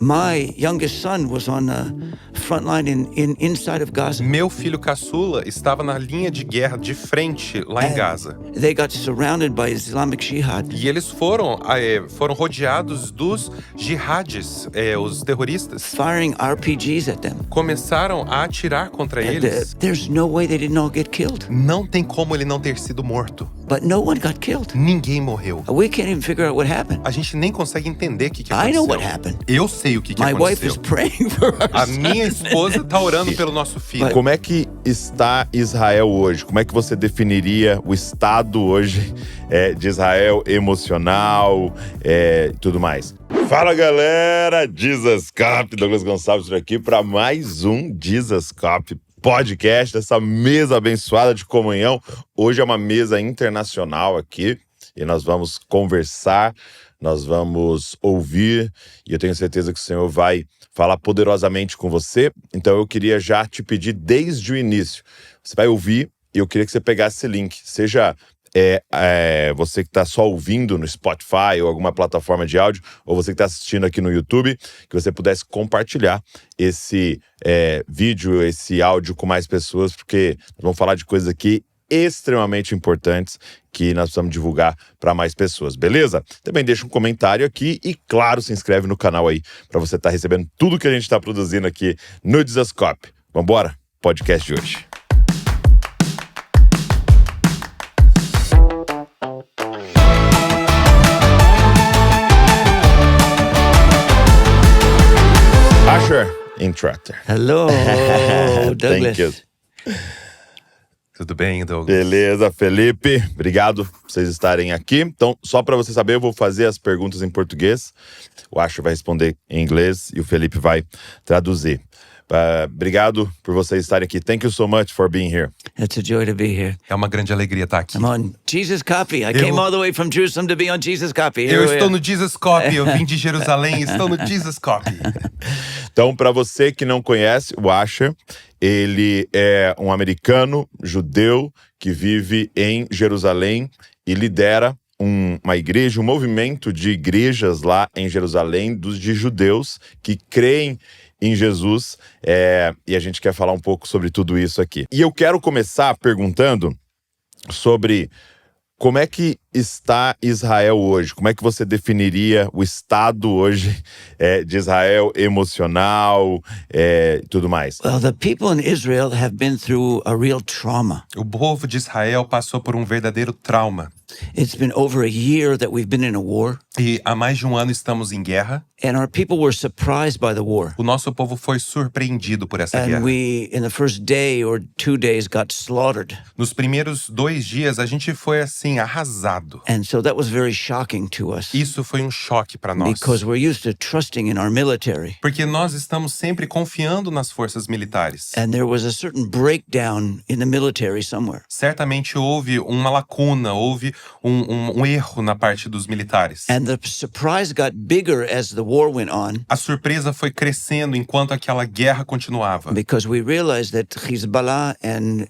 My youngest son was on the front line inside of Gaza. Meu filho caçula estava na linha de guerra de frente lá em Gaza. They got surrounded by Islamic Jihad. E eles foram rodeados dos jihadis, os terroristas. Firing RPGs at them. Começaram a atirar contra eles. There's no way they didn't all get killed. Não tem como ele não ter sido morto. But no one got killed. Ninguém morreu. We can't even figure out what happened. A gente nem consegue entender o que aconteceu. I know what happened. Eu sei o que My aconteceu. wife is praying for our A son. minha esposa tá orando pelo nosso filho. Como é que está Israel hoje? Como é que você definiria o estado hoje de Israel emocional e tudo mais? Fala, galera! Jesus Cop, Douglas Gonçalves por aqui para mais um Jesus Cop podcast, essa mesa abençoada de comunhão. Hoje é uma mesa internacional aqui e nós vamos conversar, nós vamos ouvir e eu tenho certeza que o Senhor vai falar poderosamente com você. Então eu queria já te pedir desde o início, você vai ouvir e eu queria que você pegasse esse link, seja você que está só ouvindo no Spotify ou alguma plataforma de áudio, ou você que está assistindo aqui no YouTube, que você pudesse compartilhar esse vídeo, esse áudio com mais pessoas, porque nós vamos falar de coisas aqui extremamente importantes que nós precisamos divulgar para mais pessoas, beleza? Também deixa um comentário aqui e, claro, se inscreve no canal aí para você estar recebendo tudo que a gente está produzindo aqui no Dizascope. Vambora? Podcast de hoje. Asher Intrater. Hello, Douglas. Thank you. Tudo bem, Douglas? Beleza, Felipe. Obrigado por vocês estarem aqui. Então, só para você saber, eu vou fazer as perguntas em português. O Asher vai responder em inglês e o Felipe vai traduzir. Obrigado por vocês estarem aqui. Thank you so much for being here. It's a joy to be here. É uma grande alegria estar aqui. I'm on Jesus Copy. I came all the way from Jerusalem to be on Jesus Copy. Eu estou no Jesus Copy. Eu vim de Jerusalém, estou no Jesus Copy. Então, para você que não conhece o Asher, ele é um americano judeu que vive em Jerusalém e lidera uma igreja, um movimento de igrejas lá em Jerusalém, de judeus que creem em Jesus, e a gente quer falar um pouco sobre tudo isso aqui. E eu quero começar perguntando sobre como é que está Israel hoje? Como é que você definiria o estado hoje de Israel emocional e tudo mais? Well, the people in Israel have been through a real trauma. O povo de Israel passou por um verdadeiro trauma. It's been over a year that we've been in a war. E há mais de um ano estamos em guerra. And our people were surprised by the war. O nosso povo foi surpreendido por essa guerra. And we, in the first day or 2 days, got slaughtered. Nos primeiros 2 dias, a gente foi assim, arrasado. And so that was very shocking to us. Isso foi um choque para nós. Because we're used to trusting in our military. Porque nós estamos sempre confiando nas forças militares. And there was a certain breakdown in the military somewhere. Certamente houve uma lacuna, houve um erro na parte dos militares. And the surprise got bigger as the war went on. A surpresa foi crescendo enquanto aquela guerra continuava. Because we realized that Hezbollah and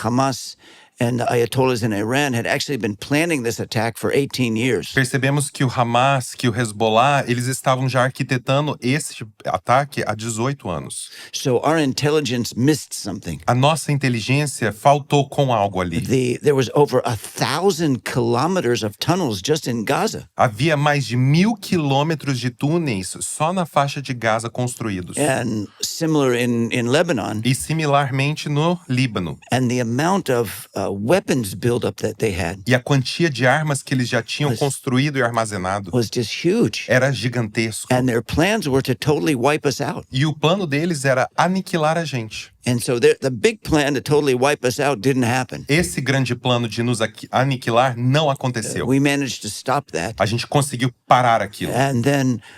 Hamas and the Ayatollahs in Iran had actually been planning this attack for 18 years. Percebemos que o Hamas, que o Hezbollah, eles estavam já arquitetando esse ataque há 18 anos. So our intelligence missed something. A nossa inteligência faltou com algo ali. There was over 1,000 kilometers of tunnels just in Gaza. Havia mais de 1.000 quilômetros de túneis só na faixa de Gaza construídos. And similar in Lebanon. E similarmente no Líbano. And the amount of weapons buildup that they had. E a quantia de armas que eles já tinham construído e armazenado was just huge. Era gigantesco. And their plans were to totally wipe us out. E o plano deles era aniquilar a gente. And so the big plan to totally wipe us out didn't happen. Esse grande plano de nos aniquilar não aconteceu. We managed to stop that. A gente conseguiu parar aquilo.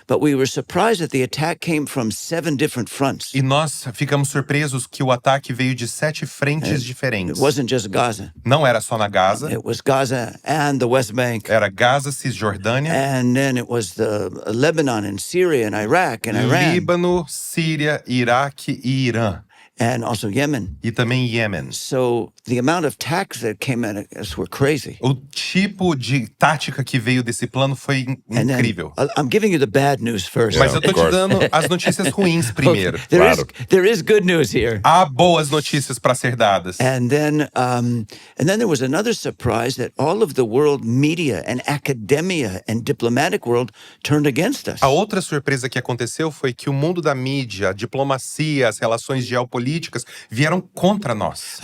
But we were surprised that the attack came from 7 different fronts. E nós ficamos surpresos que o ataque veio de 7 frentes diferentes. It wasn't just Gaza. Não era só na Gaza. It was Gaza and the West Bank. Era Gaza, Cisjordânia. And then it was the Lebanon and Syria and Iraq and Iran. Líbano, Síria, Iraque e Irã. And also Yemen. E também Iêmen. So the amount of attacks that came at us were crazy. O tipo de tática que veio desse plano foi And then, incrível. I'm giving you the bad news first. Mas eu tô of te course. dando as notícias ruins primeiro. Claro. There is good news here. Há boas notícias para ser dadas. And then there was another surprise that all of the world media and academia and diplomatic world turned against us. A outra surpresa que aconteceu foi que o mundo da mídia, a diplomacia, as relações geopolíticas vieram contra nós.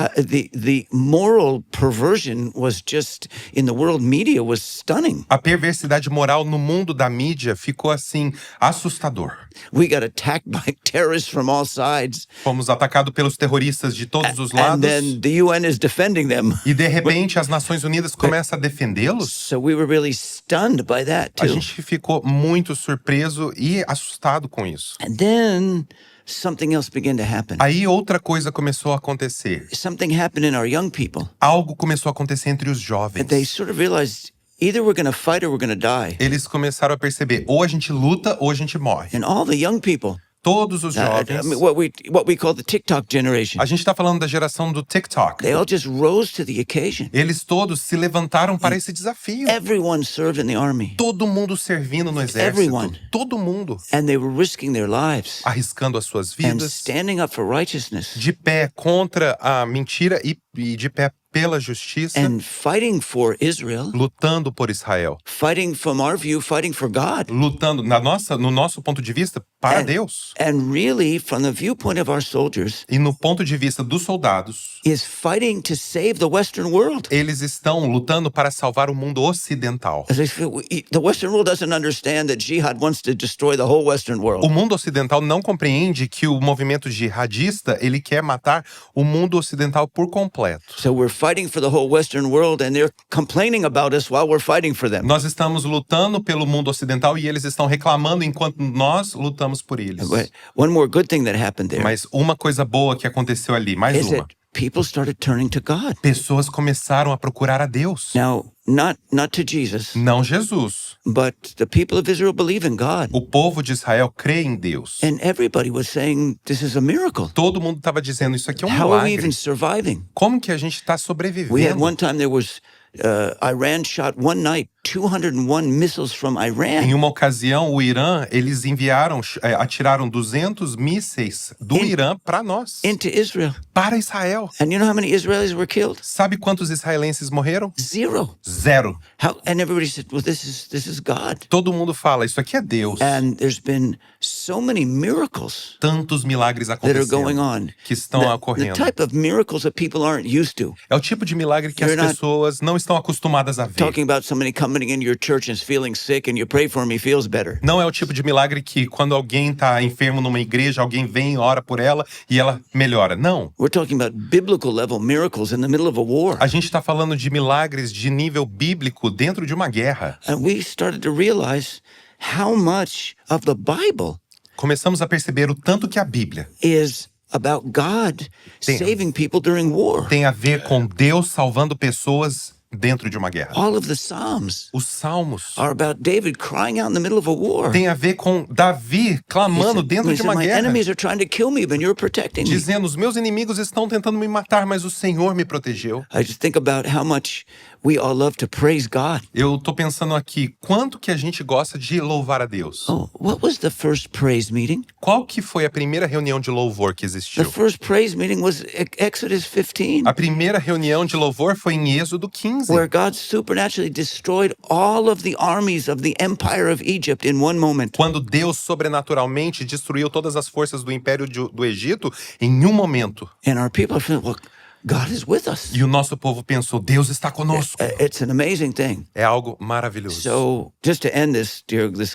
The moral perversion was just in the world media was stunning. A perversidade moral no mundo da mídia ficou assim assustador. We got attacked by terrorists from all sides, Fomos atacados pelos terroristas de todos os and lados. then the UN is defending them. E de repente as Nações Unidas começam a defendê-los. So we were really stunned by that A too. gente ficou muito surpreso e assustado com isso. And then something else began to happen. Aí outra coisa começou a acontecer. Something happened in our young people. Algo começou a acontecer entre os jovens. They sort of realized either we're going to fight or we're going to die. Eles começaram a perceber, ou a gente luta ou a gente morre. And all the young people, Todos os I jovens. mean, what we call the TikTok generation, A gente tá falando da geração do TikTok. they all just rose to the occasion. Eles todos se levantaram para esse desafio. Everyone served in the army, Todo mundo servindo no exército. Everyone. Todo mundo and they were risking their lives arriscando as suas and vidas, standing up for righteousness de pé contra a mentira e de pé pela justiça, and fighting for Israel, lutando por Israel, fighting from our view, fighting for God. lutando no nosso ponto de vista para Deus. And really, from the viewpoint of our soldiers, E no ponto de vista dos soldados, is fighting to save the Western world. eles estão lutando para salvar o mundo ocidental. As I said, the Western world doesn't understand that jihad wants to destroy the whole Western world. O mundo ocidental não compreende que o movimento jihadista, ele quer matar o mundo ocidental por completo. So we're fighting for the whole Western world, and they're complaining about us while we're fighting for them. Nós estamos lutando pelo mundo ocidental e eles estão reclamando enquanto nós lutamos por eles. But one more good thing that happened there Mas uma coisa boa que aconteceu ali, mais is uma. that people started turning to God. Pessoas começaram a procurar a Deus. Now, not to Jesus, Não Jesus. but the people of Israel believe in God. O povo de Israel crê em Deus. And everybody was saying, this is a miracle. Todo mundo estava dizendo, isso aqui é um How are we milagre. even surviving? Como que a gente está We had sobrevivendo? one time there was, Iran shot one night 201 missiles from Em Iran uma ocasião, o Irã, eles atiraram 200 mísseis do Irã para nós, into Israel. para Israel. And you know how many Israelis were killed? Sabe quantos israelenses morreram? Zero. Zero. And everybody said, well, this is God. Todo mundo fala, isso aqui é Deus. And there's been so many miracles Tantos milagres that are going acontecendo, on. que estão The ocorrendo. type of miracles that people aren't used to. É o tipo de milagre que as You're not pessoas não estão acostumadas a ver. Talking about somebody coming in your church and feeling sick and you pray for him, he feels better. Não é o tipo de milagre que quando alguém está enfermo numa igreja, alguém vem, ora por ela e ela melhora. Não. We're talking about biblical level miracles in the middle of a war. A gente está falando de milagres de nível bíblico dentro de uma guerra. And we started to realize how much of the Bible Começamos a perceber o tanto que a Bíblia is about God saving people during war. tem a ver com Deus salvando pessoas dentro de uma guerra. All of the Psalms Os salmos are about David crying out in the middle of a war. tem a ver com Davi clamando dentro He de said, uma my guerra, enemies are trying to kill me, but you're protecting me. dizendo: os meus inimigos estão tentando me matar, mas o Senhor me protegeu. I just think about how much we all love to praise God. Eu tô pensando aqui, quanto que a gente gosta de louvar a Deus. Oh, what was the first praise meeting? Qual que foi a primeira reunião de louvor que The existiu? first praise meeting was Exodus 15, A primeira reunião de louvor foi em Êxodo 15, where God supernaturally destroyed all of the armies of the empire of Egypt in one moment. quando Deus sobrenaturalmente destruiu todas as forças do império do Egito em um momento. And our people are feeling, well, God is with us. E o nosso povo pensou: Deus está conosco. It's an amazing thing. É algo maravilhoso. So, just to end this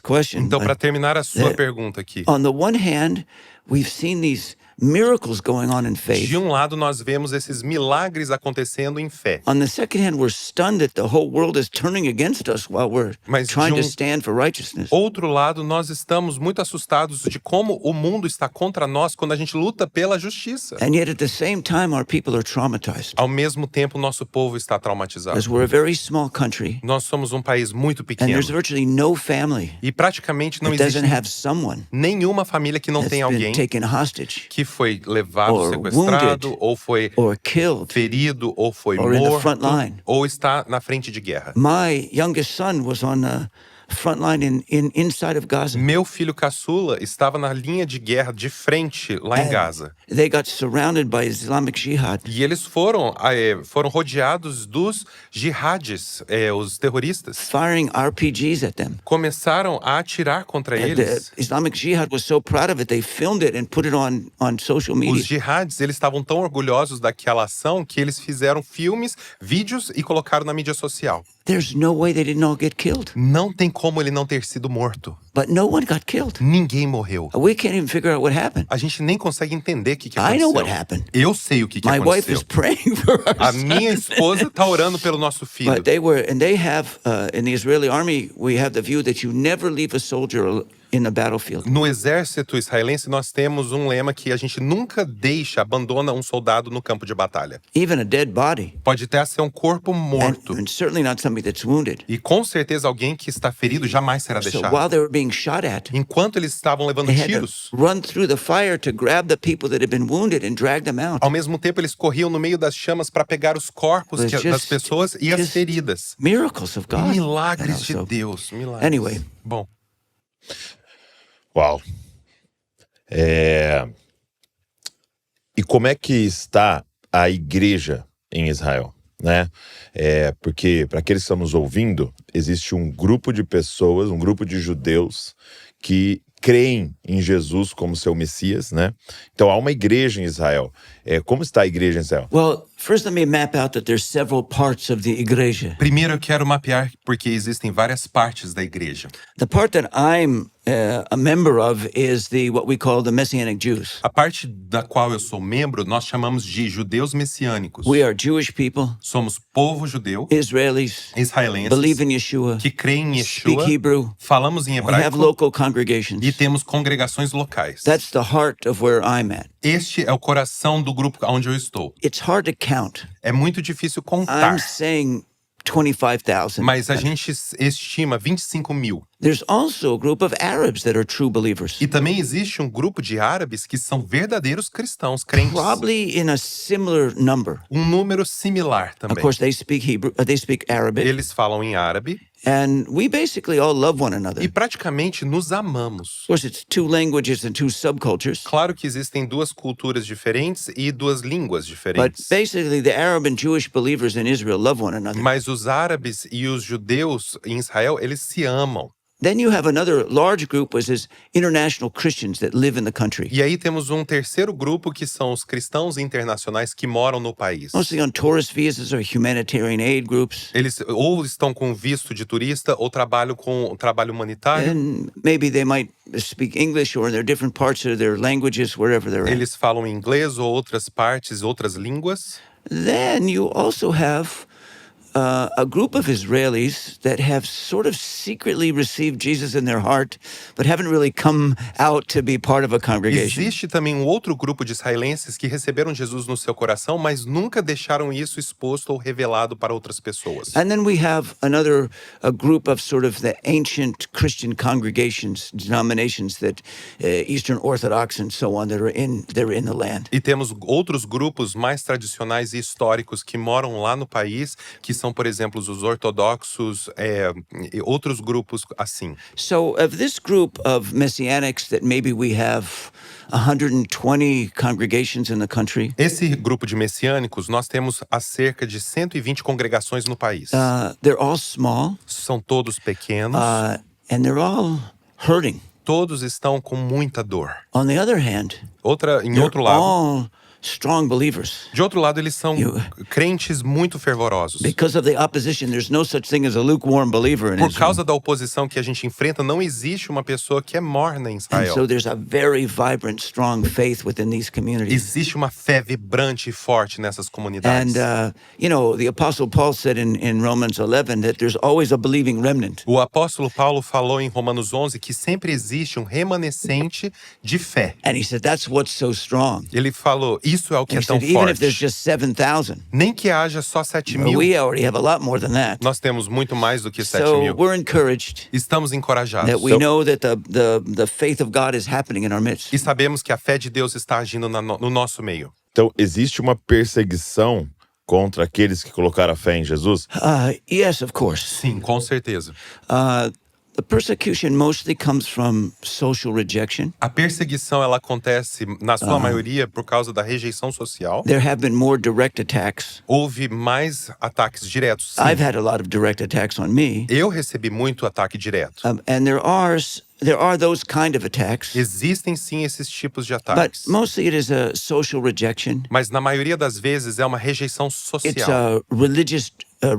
question, Então, para terminar a sua pergunta aqui, on the one hand, we've seen these miracles going on in faith. de um lado nós vemos esses milagres acontecendo em fé. On the second hand, we're stunned that the whole world is turning against us while we're Mas trying de to stand for righteousness. Outro lado, nós estamos muito assustados de como o mundo está contra nós quando a gente luta pela justiça. And yet, at the same time, our people are traumatized. Ao mesmo tempo, nosso povo está traumatizado. Because we're a very small country, Nós somos um país muito and pequeno. there's virtually no family E praticamente não that doesn't existe have someone nenhuma família que não that's tem been alguém taken hostage que foi levado, or sequestrado, wounded, ou foi or killed. ferido, ou foi or in the front morto, line. ou está na frente de guerra. My youngest son was on the front line inside of Gaza. Meu filho caçula estava na linha de guerra de frente lá em And Gaza. they got surrounded by Islamic Jihad. E eles foram rodeados dos jihadis, os terroristas. Firing RPGs at them. Começaram a atirar contra The eles. Islamic Jihad was so proud of it, they filmed it and put it on social media. Os jihadis, eles estavam tão orgulhosos daquela ação que eles fizeram filmes, vídeos e colocaram na mídia social. There's no way they didn't all get killed. Não tem como ele não ter sido morto. But no one got killed. Ninguém morreu. We can't even figure out what happened. A gente nem consegue entender o que I aconteceu. know what happened. Eu sei o que My wife aconteceu. is praying for our A son. minha esposa está orando pelo nosso filho. But they have, in the Israeli army, we have the view that you never leave a soldier in the battlefield. No exército israelense, nós temos um lema que a gente nunca abandona um soldado no campo de batalha. Even a dead body. Pode até ser um corpo morto. And certainly not somebody that's wounded. E com certeza alguém que está ferido jamais será So deixado. while they were being shot at, Enquanto eles estavam levando they had tiros, to run through the fire to grab the people that had been wounded and drag them out. ao mesmo tempo eles corriam no meio das chamas para pegar os corpos It was das just- pessoas e as just feridas. Miracles of God. Milagres de So, Deus, milagres. Anyway. Bom, Uau. E como é que está a igreja em Israel, né? Porque, para aqueles que estão nos ouvindo, existe um grupo de pessoas, um grupo de judeus que creem em Jesus como seu Messias, né? Então, há uma igreja em Israel. Como está a igreja em Israel? Well, first let me map out that there's several parts of the igreja. primeiro eu quero mapear porque existem várias partes da igreja. The part that I'm a member of is what we call the Messianic Jews. A parte da qual eu sou membro, nós chamamos de judeus messiânicos. We are Jewish people, Somos povo judeu, Israelis, israelenses, believe in Yeshua, que creem em speak Yeshua, Hebrew, falamos em we have hebraico local congregations. e temos congregações locais. That's the heart of where I'm at. Este é o coração do grupo onde eu estou. It's hard to count. É muito difícil I'm contar, saying 25,000. mas a gente estima 25 mil. There's also a group of Arabs that are true believers. E também existe um grupo de árabes que são verdadeiros cristãos, crentes. Probably in a similar number. Um número similar Of também. course, they speak Arabic, Eles falam em árabe and we basically all love one another. e praticamente nos amamos. Of course, it's two languages and two subcultures, Claro que existem duas culturas diferentes e duas línguas but diferentes. basically the Arab and Jewish believers in Israel love one another. Mas os árabes e os judeus em Israel, eles se amam. Then you have another large group, which is international Christians that live in the country, E aí temos um terceiro grupo que são os cristãos internacionais que moram no país. mostly on tourist visas or humanitarian aid groups. Eles ou estão com visto de turista ou trabalham com trabalho humanitário. And maybe they might speak English or in their different parts of their languages, wherever they're at. Eles falam inglês ou outras partes, outras línguas. Then you also have a group of Israelis that have sort of secretly received Jesus in their heart, but haven't really come out to be part of a congregation. Existe também um outro grupo de israelenses que receberam Jesus no seu coração, mas nunca deixaram isso exposto ou revelado para outras pessoas. And then we have a group of sort of the ancient Christian congregations, denominations that Eastern Orthodox and so on they're in the land. E temos outros grupos mais tradicionais e históricos que moram lá no país, que são, por exemplo, os ortodoxos e outros grupos assim. So of this group of Messianics that maybe we have 120 congregations in the country, Esse grupo de messiânicos, nós temos há cerca de 120 congregações no país. they're all small São todos pequenos, and they're all hurting. todos estão com muita dor. On the other hand, Em they're outro lado, all strong believers. de outro lado, eles são crentes muito fervorosos. Because of the opposition, there's no such thing as a lukewarm believer in Por Israel. causa da oposição que a gente enfrenta, não existe uma pessoa que é morna em And Israel. so there's a very vibrant, strong faith within these communities. Existe uma fé vibrante e forte nessas comunidades. And, the Apostle Paul said in Romans 11 that there's always a believing remnant. O apóstolo Paulo falou em Romanos 11 que sempre existe um remanescente de fé. And he said that's what's so strong. Ele falou, Isso é o que And é he tão said, even if there's forte. just 7,000, Nem que haja só 7.000, we already have a lot more than that. nós temos muito mais do que So 7.000. we're encouraged Estamos encorajados. that we know that the faith of God is happening in our midst. E sabemos que a fé de Deus está agindo no nosso meio. Então, existe uma perseguição contra aqueles que colocaram a fé em Jesus? Yes, of course. Sim, com certeza. The persecution mostly comes from social rejection. A perseguição ela acontece, na sua maioria, por causa da rejeição social. There have been more direct attacks. Houve mais ataques diretos. Sim. I've had a lot of direct attacks on me. Eu recebi muito ataque direto. And there are those kind of attacks. Existem sim esses tipos de But ataques. mostly it is a social rejection. Mas na maioria das vezes é uma rejeição It's social. a religious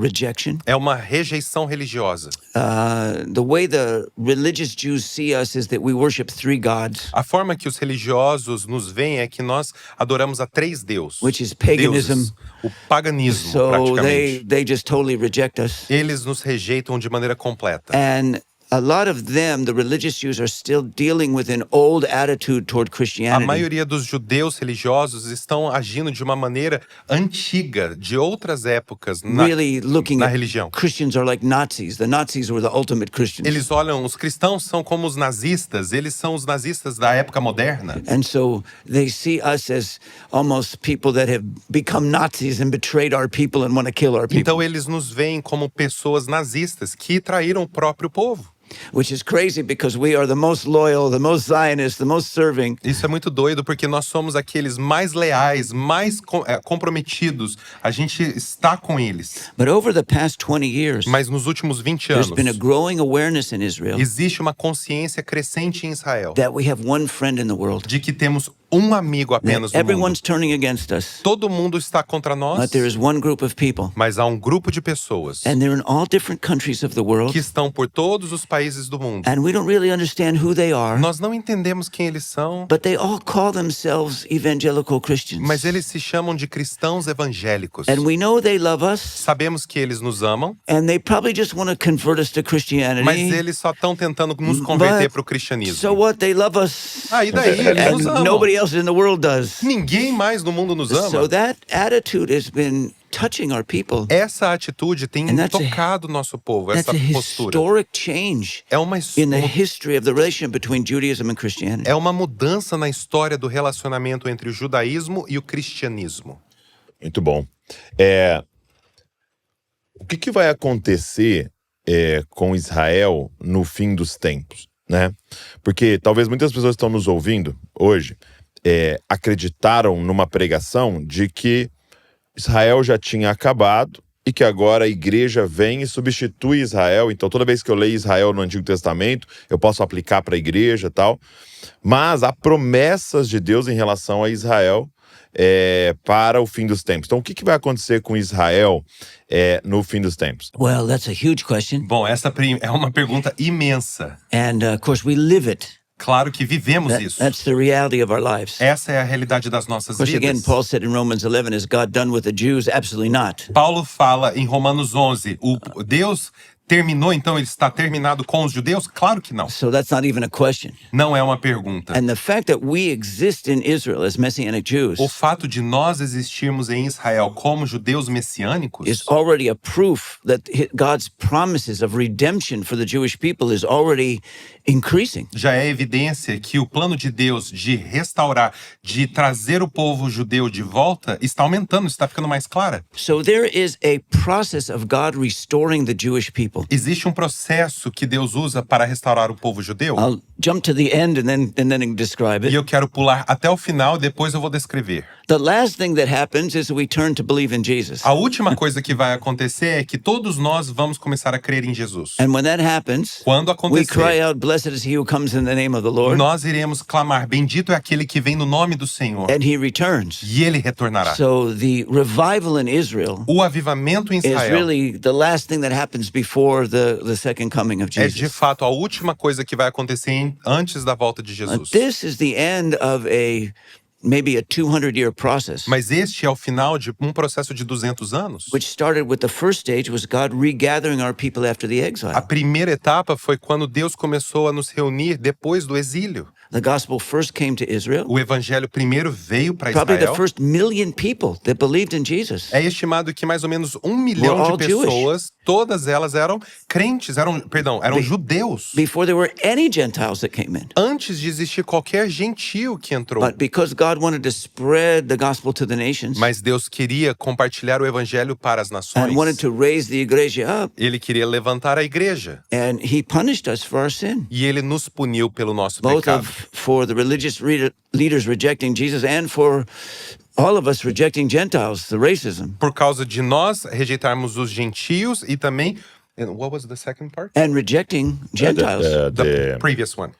rejection. É uma rejeição religiosa. The way the religious Jews see us is that we worship three gods, A forma que os religiosos nos veem é que nós adoramos a 3 deuses. which is paganism. Deuses. O paganismo, So praticamente. they just totally reject us. Eles nos rejeitam de maneira completa. And a lot of them, the religious Jews, are still dealing with an old attitude toward A Christianity. maioria dos judeus religiosos estão agindo de uma maneira antiga, de outras épocas, Really looking na at religião. Christians are like Nazis. The Nazis were the ultimate Christians. Eles olham, os cristãos são como os nazistas, eles são os nazistas da época moderna. And so they see us as almost people that have become Nazis and betrayed our people and want to kill our people. Então eles nos veem como pessoas nazistas que traíram o próprio povo. Which is crazy because we are the most loyal, the most Zionist, the most serving. Isso é muito doido porque nós somos aqueles mais leais, mais comprometidos. A gente está com eles. But over the past 20 years, Mas nos últimos 20 there's anos, been a growing awareness in Israel existe uma consciência crescente em Israel that we have one friend in the world. de que temos um amigo apenas That no mundo. everyone's turning against us, Todo mundo está contra nós, but there is one group of people, mas há um grupo de pessoas and they're in all different countries of the world, que estão por todos os países do mundo. and we don't really understand who they are, Nós não entendemos quem eles são, but they all call themselves evangelical Christians. mas eles se chamam de cristãos evangélicos. And we know they love us, Sabemos que eles nos amam, and they probably just want to convert us to Christianity. mas eles só estão tentando nos converter But para o cristianismo. so what? They love us, Ah, e daí? Eles nos and amam. nobody else in the world does. Ninguém mais no mundo nos ama. So that attitude has been touching our people. Essa atitude tem And that's a- tocado o nosso povo, That's essa a postura. historic change É uma, in the history of the relationship between Judaism and Christianity. é uma mudança na história do relacionamento entre o judaísmo e o cristianismo. Muito bom. O que vai acontecer com Israel no fim dos tempos, né? Porque talvez muitas pessoas que estão nos ouvindo hoje acreditaram numa pregação de que Israel já tinha acabado e que agora a igreja vem e substitui Israel. Então, toda vez que eu leio Israel no Antigo Testamento, eu posso aplicar para a igreja e tal. Mas há promessas de Deus em relação a Israel para o fim dos tempos. Então, o que vai acontecer com Israel no fim dos tempos? Well, that's a huge question. Bom, essa é uma pergunta imensa. And of course, we live it. Claro que vivemos isso. That's the reality of our lives. Of Essa é a realidade das nossas course, again, vidas. Paul said in Romans 11, is God done with the Jews? Absolutely not. Paulo fala em Romanos 11, o Deus terminou, então ele está terminado com os judeus? Claro que não. So that's not even a question. Não é uma pergunta. And the fact that we exist in Israel as Messianic Jews O fato de nós existirmos em Israel como judeus messiânicos is already a proof that God's promises of redemption for the Jewish people is already increasing. já é evidência que o plano de Deus de restaurar, de trazer o povo judeu de volta, está aumentando, está ficando mais clara. So there is a process of God restoring the Jewish people. Existe um processo que Deus usa para restaurar o povo judeu. I'll jump to the end and then describe E it. eu quero pular até o final, depois eu vou descrever. The last thing that happens is we turn to believe in Jesus. A última coisa que vai acontecer é que todos nós vamos começar a crer em Jesus. And when that happens, Quando we acontecer, cry out, "Blessed is he who comes in the name of the Lord," nós iremos clamar, bendito é aquele que vem no nome do Senhor, and he returns. e ele retornará. So the revival in Israel O avivamento em is Israel really the last thing that happens before the second coming of é de Jesus. fato a última coisa que vai acontecer antes da volta de Jesus. This is the end of maybe a 200-year process, Mas este é o final de um processo de 200 anos. which started with the first stage was God regathering our people after the A exile. primeira etapa foi quando Deus começou a nos reunir depois do exílio. the gospel first came to Israel, O evangelho primeiro veio para probably the Israel. first million people that believed in Jesus É estimado que mais ou menos 1 milhão all de pessoas, todas elas eram crentes, eram judeus. before there were any Gentiles that came in. Antes de existir qualquer gentio que entrou. But because God wanted to spread the gospel to the nations Mas Deus queria compartilhar o evangelho para as nações. and wanted to raise the iglesia up, Ele queria levantar a igreja. and he punished us for our sin, E ele nos puniu pelo nosso both pecado. for the religious leaders rejecting Jesus and for all of us rejecting Gentiles, the racism, Por causa de nós rejeitarmos os gentios e também. And what was the second part? and rejecting Gentiles. The previous one.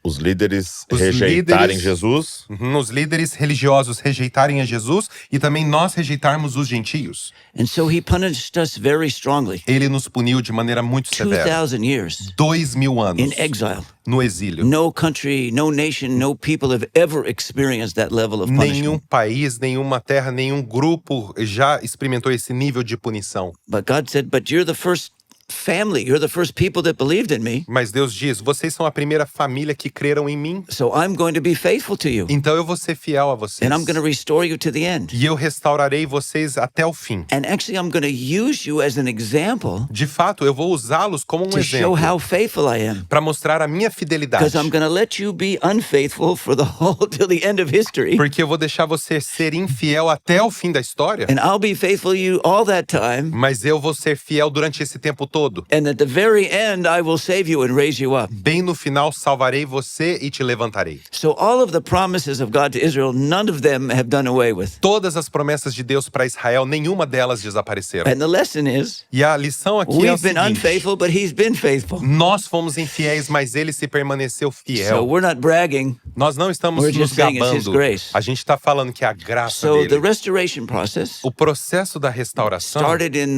Os líderes Os rejeitarem líderes- Jesus. Os líderes religiosos rejeitarem a Jesus e também nós rejeitarmos os gentios. And so he punished us very strongly. Ele nos puniu de maneira muito severa. 2,000 years 2000 anos in exile. no exílio. No country, no nation, no people have ever experienced that level of Nenhum punishment. país, nenhuma terra, nenhum grupo já experimentou esse nível de punição. But God said, but you're the first family, you're the first people that believed in me, Mas Deus diz: vocês são a primeira família que creram em mim. so I'm going to be faithful to you, Então eu vou ser fiel a vocês. and I'm going to restore you to the end. E eu restaurarei vocês até o fim. And actually, I'm going to use you as an example De fato, eu vou usá-los como um to show exemplo how faithful I am. para mostrar a minha fidelidade. Because I'm going to let you be unfaithful for the whole till the end of history, Porque eu vou deixar você ser infiel até o fim da história. and I'll be faithful to you all that time. Mas eu vou ser fiel durante esse tempo todo. And at the very end, I will save you and raise you up. Bem no final, salvarei você e te levantarei. So all of the promises of God to Israel, none of them have done away with. Todas as promessas de Deus para Israel, nenhuma delas desapareceram. And the lesson is, E a lição aqui é o we've been seguinte: unfaithful, but he's been faithful. nós fomos infiéis, mas ele se permaneceu So fiel. we're not bragging. Nós não estamos we're nos just saying it's His gabando. grace. A gente está falando que é a graça So the dele. restoration process O processo da restauração started in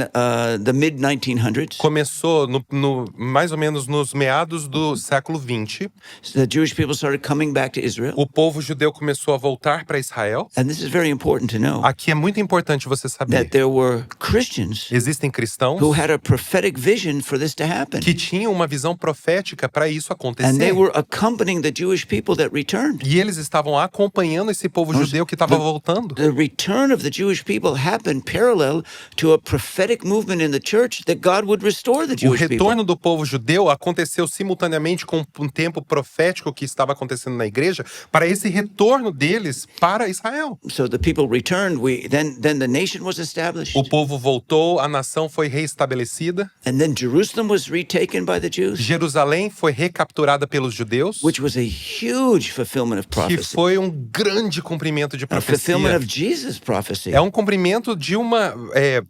the mid-1900s. começou mais ou menos nos meados do século XX. The Jewish people started coming back to Israel. O povo judeu começou a voltar para Israel. And this is very important to know Aqui é muito importante você saber. that there were Christians Existem cristãos who had a prophetic vision for this to happen. que tinham uma visão profética para isso And they acontecer. were accompanying the Jewish people that returned. E eles estavam acompanhando esse povo judeu que estava voltando. The return of the Jewish people happened parallel to a prophetic movement in the church that God would restore the O Jewish people. retorno do povo judeu aconteceu simultaneamente com um tempo profético que estava acontecendo na igreja para esse retorno deles para Israel. So the people returned. Then the nation was established, O povo voltou, a nação foi reestabelecida, and then Jerusalem was retaken by the Jews, Jerusalém foi recapturada pelos judeus, which was a huge fulfillment of que prophecy, foi um grande cumprimento de a fulfillment profecia. of Jesus' prophecy. É um cumprimento de uma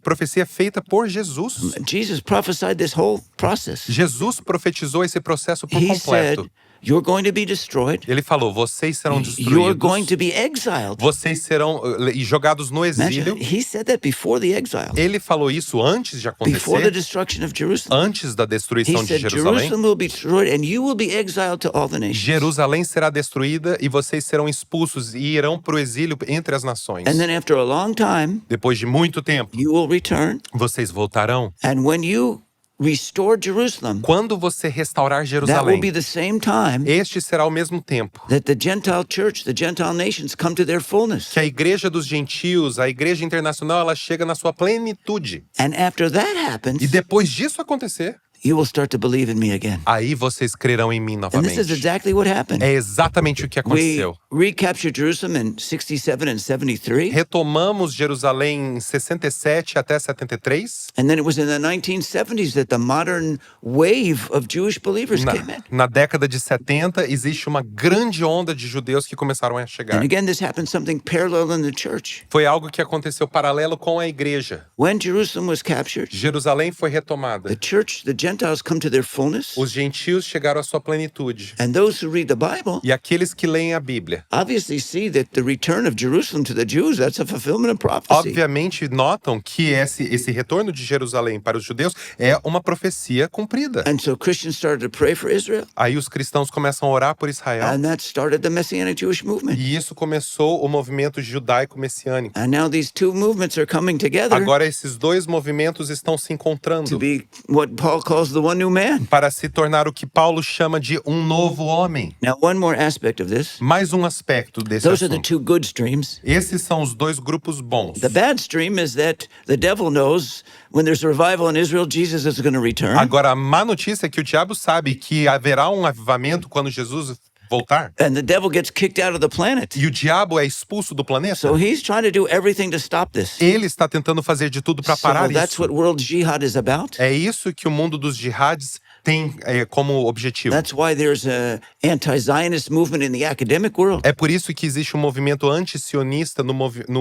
profecia feita por Jesus. Jesus prophesied this whole process. Jesus profetizou esse processo por He said, completo. "You're going to be destroyed. Ele falou: vocês serão You're going destruídos, to be exiled." vocês serão jogados no exílio. Imagine, he said that before the exile, Ele falou isso antes de before the acontecer, destruction of Jerusalem. antes da He destruição de said, Jerusalém. Jerusalem will be destroyed and you will be exiled to all the nations. Jerusalém será destruída e vocês serão expulsos e irão para o exílio entre as nações. And then after a long time, Depois de muito tempo, you will return. vocês voltarão. And when you restore Jerusalem, Quando você restaurar that will Jerusalém, be the same time este será o mesmo tempo that the Gentile church, the Gentile nations come to their fullness. que a igreja dos gentios, a igreja internacional, ela chega na sua plenitude. And after that happens, E depois disso acontecer, you will start to believe in me again. aí vocês crerão em mim And this is novamente. exactly what happened. É exatamente o que We aconteceu. recaptured Jerusalem in 67 and 73. Retomamos Jerusalém em 67 até 73. And then it was in the 1970s that the modern wave of Jewish believers came in. Na década de 70, existe uma grande onda de judeus que começaram a chegar. And again, this happened something parallel in the church. Foi algo que aconteceu paralelo com a igreja. When Jerusalem was captured, Jerusalém foi retomada. the church, the Gentiles come to their fullness. Os gentios chegaram à sua plenitude. And those who read the Bible E aqueles que leem a Bíblia, obviously see that the return of Jerusalem to the Jews, that's a fulfillment of prophecy. obviamente notam que esse retorno de Jerusalém para os judeus é uma profecia cumprida. And so Christians started to pray for Israel, Aí os cristãos começam a orar por Israel. and that started the Messianic Jewish movement. E isso começou o movimento judaico-messiânico. And now these two movements are coming together Agora esses dois movimentos estão se to encontrando be what Paul calls calls the one new man. para se tornar o que Paulo chama de um novo homem. Now, one more aspect of this. Mais um aspecto desse Those are the assunto. two good streams. Esses são os dois grupos bons. The bad stream is that the devil knows when there's revival in Israel, Jesus is going to return. Agora, a má notícia é que o diabo sabe que haverá um avivamento quando Jesus voltar. And the devil gets kicked out of the planet. E o diabo é expulso do planeta. So he's trying to do everything to stop this. Ele está tentando fazer de tudo para parar So that's isso. what world jihad is about. É isso que o mundo dos jihads tem como objetivo. That's why there's a anti-Zionist movement in the academic world. É por isso que existe um movimento anti-sionista no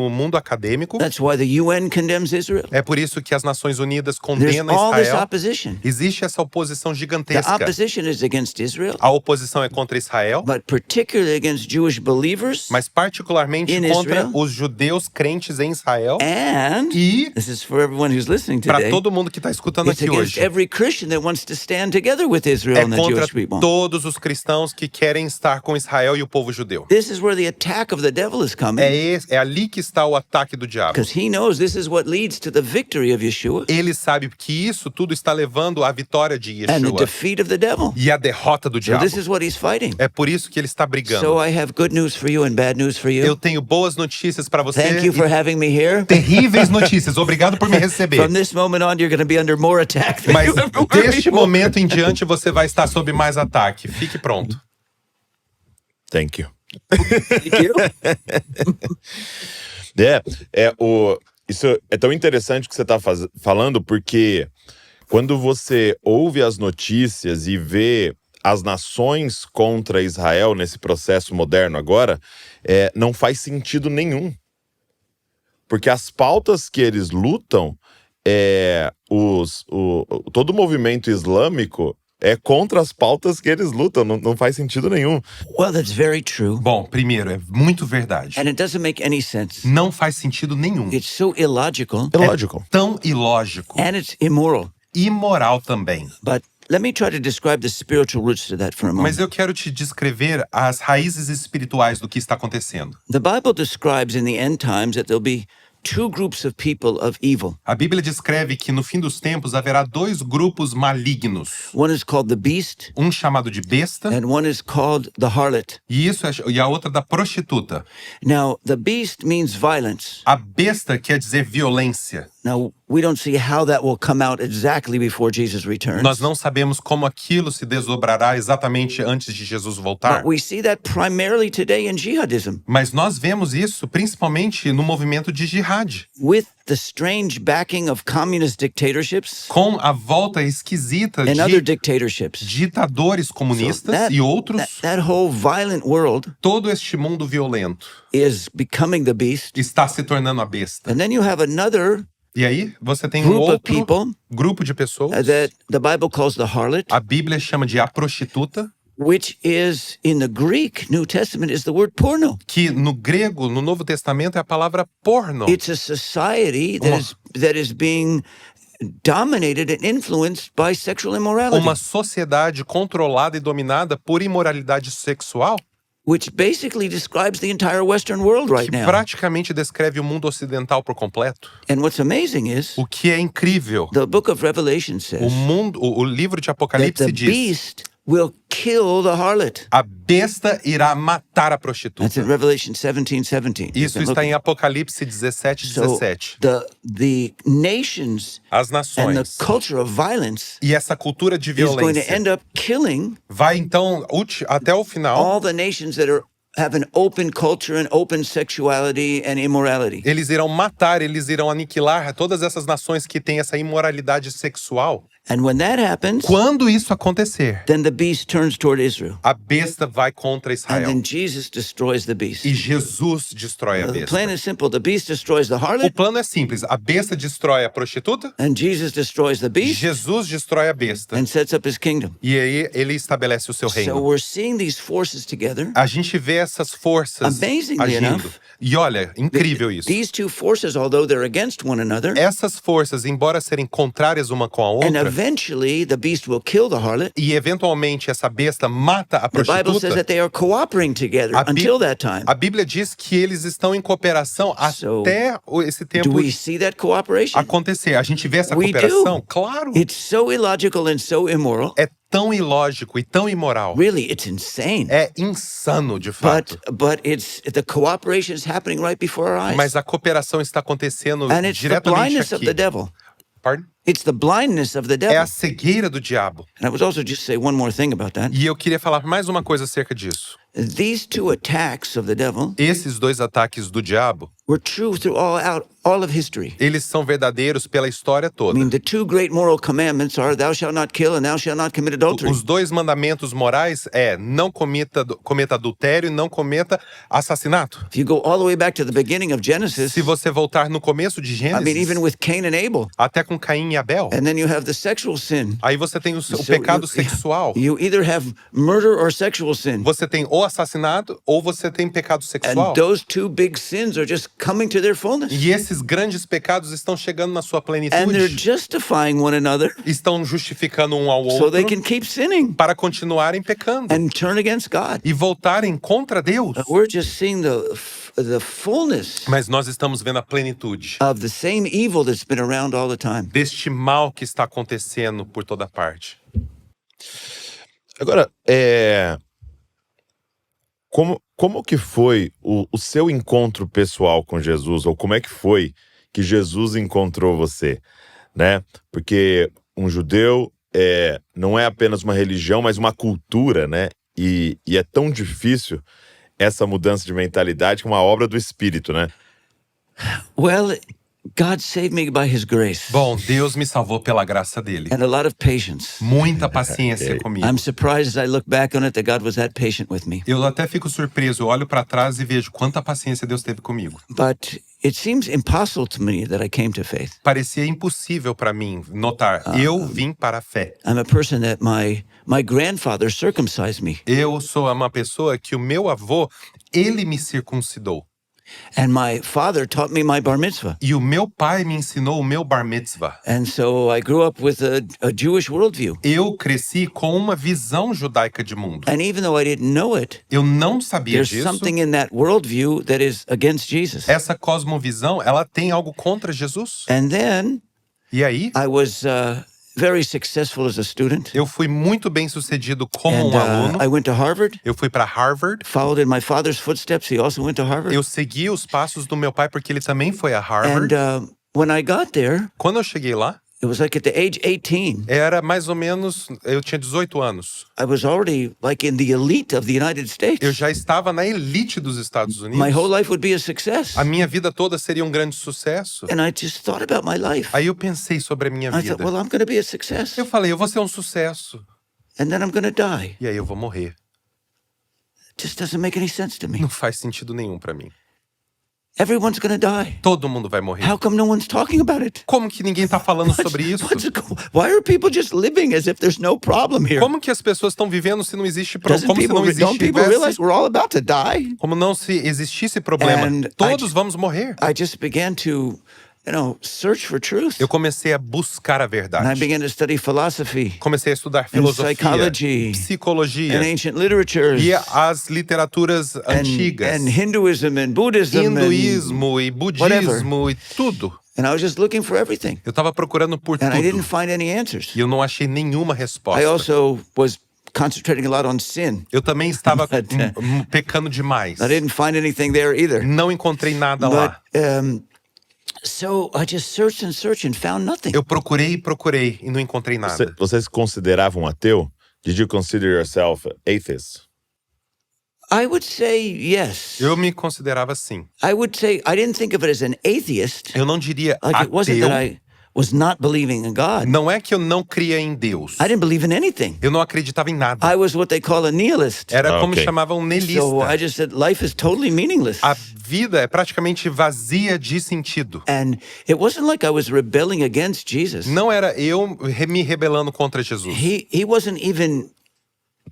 mundo acadêmico. That's why the UN condemns Israel. É por isso que as Nações Unidas There's condenam all this Israel. opposition. Existe essa oposição The gigantesca. opposition is against Israel, A oposição é contra Israel, but particularly against Jewish believers. mas particularmente In contra Israel. os judeus crentes em Israel. And E this is for everyone who's listening para today. todo mundo que está escutando It's aqui against hoje. every Christian that wants to stand together with Israel É and the contra Jewish people. todos os cristãos que querem estar com Israel e o povo judeu. This is where the attack of the devil is coming, É ali que está o ataque do diabo. because he knows this is what leads to the victory of Yeshua Ele sabe que isso tudo está levando à vitória de and the Yeshua defeat of the devil. e a derrota do So diabo. this is what he's fighting. É por isso que ele está brigando. So I have good news for you and bad news for Eu you. tenho boas notícias para você Thank you for e having me here. terríveis notícias. Obrigado por me receber. From this moment on, you're going to be under more attack than Mas you ever were deste before. momento em diante você vai estar sob mais ataque. Fique pronto. Thank you. Thank you. Isso é tão interessante que você está falando, porque quando você ouve as notícias e vê as nações contra Israel nesse processo moderno agora, não faz sentido nenhum. Porque as pautas que eles lutam, todo o movimento islâmico é contra as pautas que eles lutam, não faz sentido nenhum. Well, that's very true. Bom, primeiro, é muito verdade. And it doesn't make any sense. Não faz sentido nenhum. It's so illogical É lógico. Tão ilógico. and it's immoral. Imoral também. But let me try to describe the spiritual roots to that for a moment. Mas eu quero te descrever as raízes espirituais do que está acontecendo. The Bible describes in the end times that there'll be two groups of people of evil. A Bíblia descreve que no fim dos tempos haverá dois grupos malignos. One is called the beast, Um chamado de besta and one is called the harlot. e a outra da prostituta. Now, the beast means violence. A besta quer dizer violência. Now, we don't see how that will come out exactly before Jesus returns. Nós não sabemos como aquilo se desdobrará exatamente antes de Jesus voltar. But we see that primarily today in jihadism, Mas nós vemos isso principalmente no movimento de jihad. with the strange backing of communist dictatorships Com a volta esquisita and other de dictatorships. ditadores comunistas That- e outros, that whole violent world todo este mundo violento is becoming the beast. está se tornando a besta. And then you have another E aí você tem um group of outro people grupo de pessoas. that the Bible calls the harlot, A Bíblia chama de a prostituta, which is in the Greek New Testament is the word porno. que no grego, no Novo Testamento, é a palavra porno. It's a society that is being dominated and influenced by sexual immorality, Uma sociedade controlada e dominada por imoralidade sexual, which basically describes the entire Western world right que now. praticamente descreve o mundo ocidental por completo. And what's amazing is O que é incrível, the book of Revelation says o livro de that Apocalipse the diz: beast will kill the harlot. a besta irá matar a That's prostituta. in Revelation 17:17. You Isso can está look- em Apocalipse 17, So 17. the nations As and the nações culture of violence e essa cultura de is going to violência end up killing vai então até o final. all the nations that have an open culture and open sexuality and immorality. Eles irão matar, eles irão aniquilar todas essas nações que têm essa imoralidade sexual. And when that happens, Quando isso acontecer, then the beast turns toward Israel. a besta vai contra And Israel. then Jesus destroys the beast. E Jesus destrói a The besta. plan is simple. The beast destroys the O harlot, plano é simples. A besta destrói a prostituta, and Jesus destroys the beast Jesus destrói a besta. and sets up his kingdom. E aí ele estabelece o seu So reino. we're seeing these forces together. A gente vê essas forças Amazingly agindo. enough, E olha, incrível isso. These two forces, although they're against one another, Essas forças, embora serem contrárias uma com a and a outra, eventually the beast will kill the harlot. E eventualmente essa besta mata a The Bible says prostituta. that they are cooperating together A Bí- until that time. A Bíblia diz que eles estão em cooperação So, até esse Do tempo we see that cooperation? acontecer. A gente vê essa We cooperação? do. Claro. It's so illogical and so immoral. É tão ilógico e tão imoral. Really, it's insane. É insano, de fato. But it's the cooperation is happening right before our eyes. Mas a cooperação está acontecendo And it's the diretamente blindness of aqui. the devil. Pardon? It's the blindness of the É devil. a cegueira do diabo. And I would also just say one more thing about that. E eu queria falar mais uma coisa acerca disso. These two attacks of the devil Esses dois ataques do diabo, were true throughout all of history. eles são verdadeiros pela história I toda. mean, the two great moral commandments are thou shalt not kill and thou shalt not commit adultery. Os dois mandamentos morais é não cometa adultério e não cometa assassinato. If you go all the way back to the beginning of Genesis, Se você voltar no começo de I mean, even Gênesis, with Cain and Abel, até com Caim e Abel, and then you have the sexual sin. aí você tem o So pecado sexual. You either have murder or sexual sin. Você tem ou assassinato ou você tem pecado sexual. And those two big sins are just coming to their fullness. E esses grandes pecados estão chegando na sua And they're plenitude. justifying one another Estão justificando um ao so they outro can keep sinning para continuarem pecando and turn against God. e voltarem contra Deus. We're just seeing the fullness Mas nós estamos vendo a plenitude of the same evil that's been around all the time. deste mal que está acontecendo por toda parte. Agora, como que foi o seu encontro pessoal com Jesus? Ou como é que foi que Jesus encontrou você? Né? Porque um judeu não é apenas uma religião, mas uma cultura, né? E é tão difícil essa mudança de mentalidade que é uma obra do Espírito, né? Well, God saved me by His grace Bom, Deus me salvou pela graça dele. and a lot of patience. Muita paciência comigo. I'm surprised as I look back on it that God was that patient with me. Eu até fico surpreso, eu olho para trás e vejo quanta paciência Deus teve comigo. But it seems impossible to me that I came to faith. Parecia impossível para mim notar, eu vim para a fé. I'm a person that my grandfather circumcised me, Eu sou uma pessoa que o meu avô, ele me circuncidou. and my father taught me my bar mitzvah. E o meu pai me ensinou o meu bar mitzvah. And so I grew up with a Jewish worldview. Eu cresci com uma visão judaica de mundo. And even though I didn't know it, Eu não sabia there's disso. something in that worldview that is against Jesus. Essa cosmovisão, ela tem algo contra Jesus. And then E aí, I was very successful as a student. eu fui muito bem sucedido como And um aluno. I went to Harvard, Eu fui para Harvard. followed in my father's footsteps. He also went to Harvard. Eu segui os passos do meu pai porque ele também foi a Harvard. And when I got there, Quando eu cheguei lá, it was like at the age 18, era mais ou menos, eu tinha 18 anos. I was already like in the elite of the United States. Eu já estava na elite dos Estados Unidos. My whole life would be a success. A minha vida toda seria um grande sucesso. And I just thought about my life. Aí eu pensei sobre a minha I vida. thought, well, I'm going to be a success. Eu falei, eu vou ser um sucesso. And then I'm going to die. E aí eu vou morrer. It just doesn't make any sense to me. Não faz sentido nenhum pra mim. Everyone's going to die. Todo mundo vai morrer. How come no one's talking about it? Como que ninguém tá falando sobre isso? Why are people just living as if there's no problem here? Como que as pessoas estão vivendo se não existe problema? Doesn't Como se people, não don't people realize existe we're all about to die? como não se existisse problema. And Todos vamos morrer. I just began to, search for truth. Eu comecei a buscar a And I verdade. began to study philosophy Comecei a estudar filosofia, psychology, psicologia and ancient literatures e as literaturas antigas, and Hinduism and Buddhism hinduísmo e budismo e tudo. and I was just looking for everything. Eu estava procurando por And I didn't tudo find any answers. e eu não achei nenhuma resposta. I also was concentrating a lot on sin. Eu também estava But, pecando demais. I didn't find anything there either. Não encontrei nada lá. But so I just searched and found nothing. Eu procurei e procurei e não encontrei nada. Você se considerava um ateu? Did you consider yourself atheist? I would say yes. Eu me considerava assim. I would say I didn't think of it as an atheist. Eu não diria Like it wasn't ateu. that I was not believing in God. Não é que eu não cria em Deus. I didn't believe in anything. Eu não acreditava em nada. I was what they call a nihilist. Era como ok. chamavam neilista. So I just said life is totally meaningless. A vida é praticamente vazia de sentido. And it wasn't like I was rebelling against Jesus. Não era eu me rebelando contra Jesus. He wasn't even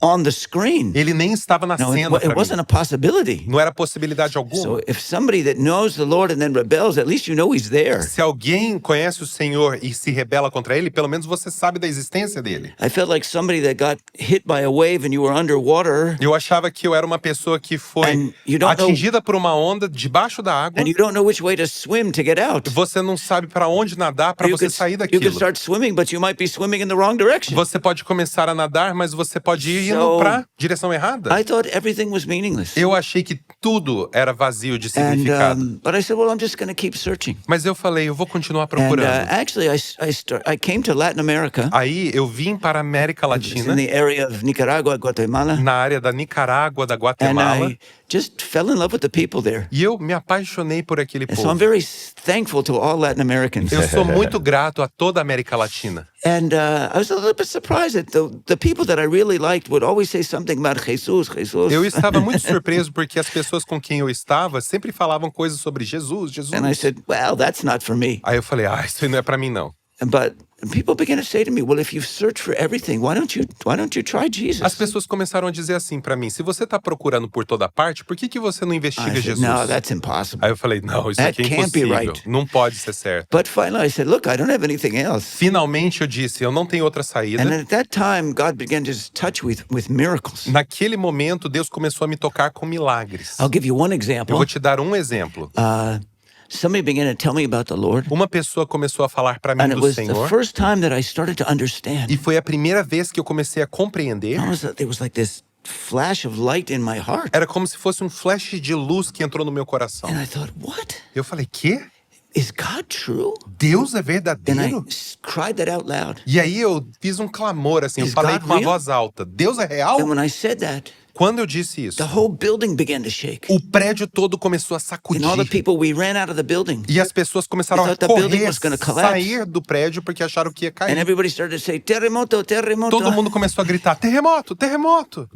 on the screen. Ele nem estava na No, cena it para wasn't mim. a possibility. Não era possibilidade alguma. So if somebody that knows the Lord and then rebels, at least you know he's there. Se alguém conhece o Senhor e se rebela contra ele, pelo menos você sabe da existência dele. I felt like somebody that got hit by a wave and you were underwater Eu achava que eu era uma pessoa que foi And you don't know- atingida por uma onda debaixo da água. and you don't know which way to swim to get out. Você não sabe para onde nadar para você sair You daquilo. could start swimming, but you might be swimming in the wrong direction. Você pode começar a nadar, mas você pode ir indo So, para direção errada. I thought everything was meaningless. Eu achei que tudo era vazio de And significado. but I said, well, I'm just going to keep searching. Mas eu falei, eu vou continuar And procurando. actually, I came to Latin America. Aí eu vim para a América It's in Latina, the area of Nicaragua, Guatemala, na área da Nicarágua, da and Guatemala, I just fell in love with the people there. e eu me apaixonei por aquele And so I'm povo. very thankful to all Latin Americans. Eu sou muito grato a toda a América Latina. And I was a little bit surprised that the people that I really liked would always say something about Jesus. Eu estava muito surpreso porque as pessoas com quem eu estava sempre falavam coisas sobre Jesus, Jesus. And I said, well, that's not for me. Aí eu falei, isso aí não é pra mim não. But people began to say to me, well, if you've searched for everything, why don't you try Jesus? As pessoas começaram a dizer assim pra mim, se você tá procurando por toda parte, por que você não I investiga said, Jesus? no, that's impossible. Aí eu falei, não, isso That aqui é can't be impossível. right. Não pode ser certo. But finally I said, look, I don't have anything else. Finalmente eu disse, eu não tenho outra saída. And at that time, God began to just touch with miracles. Naquele momento, Deus começou a me tocar com milagres. I'll give you one Eu example. vou te dar um exemplo. Somebody began to tell me about the Lord. Uma pessoa começou a falar pra mim And it do was the Senhor. first time that I started to understand. E foi a primeira vez que eu comecei a compreender. There was like this flash of light in my heart. Era como se fosse um flash de luz que entrou no meu coração. And I thought, what? Eu falei, quê? Is God true? Deus é And I verdadeiro? cried that out loud. E aí eu fiz um clamor, assim, eu Is falei God com a real? voz alta. Deus é real? And when I said that, Quando eu disse isso, the whole building began to shake. o prédio todo começou a And all the sacudir. people, we ran out of the building. E as pessoas começaram They a thought the building correr, was gonna collapse. sair do prédio porque acharam que ia And cair. everybody started to say, terremoto, terremoto. Todo mundo começou a gritar, terremoto, terremoto.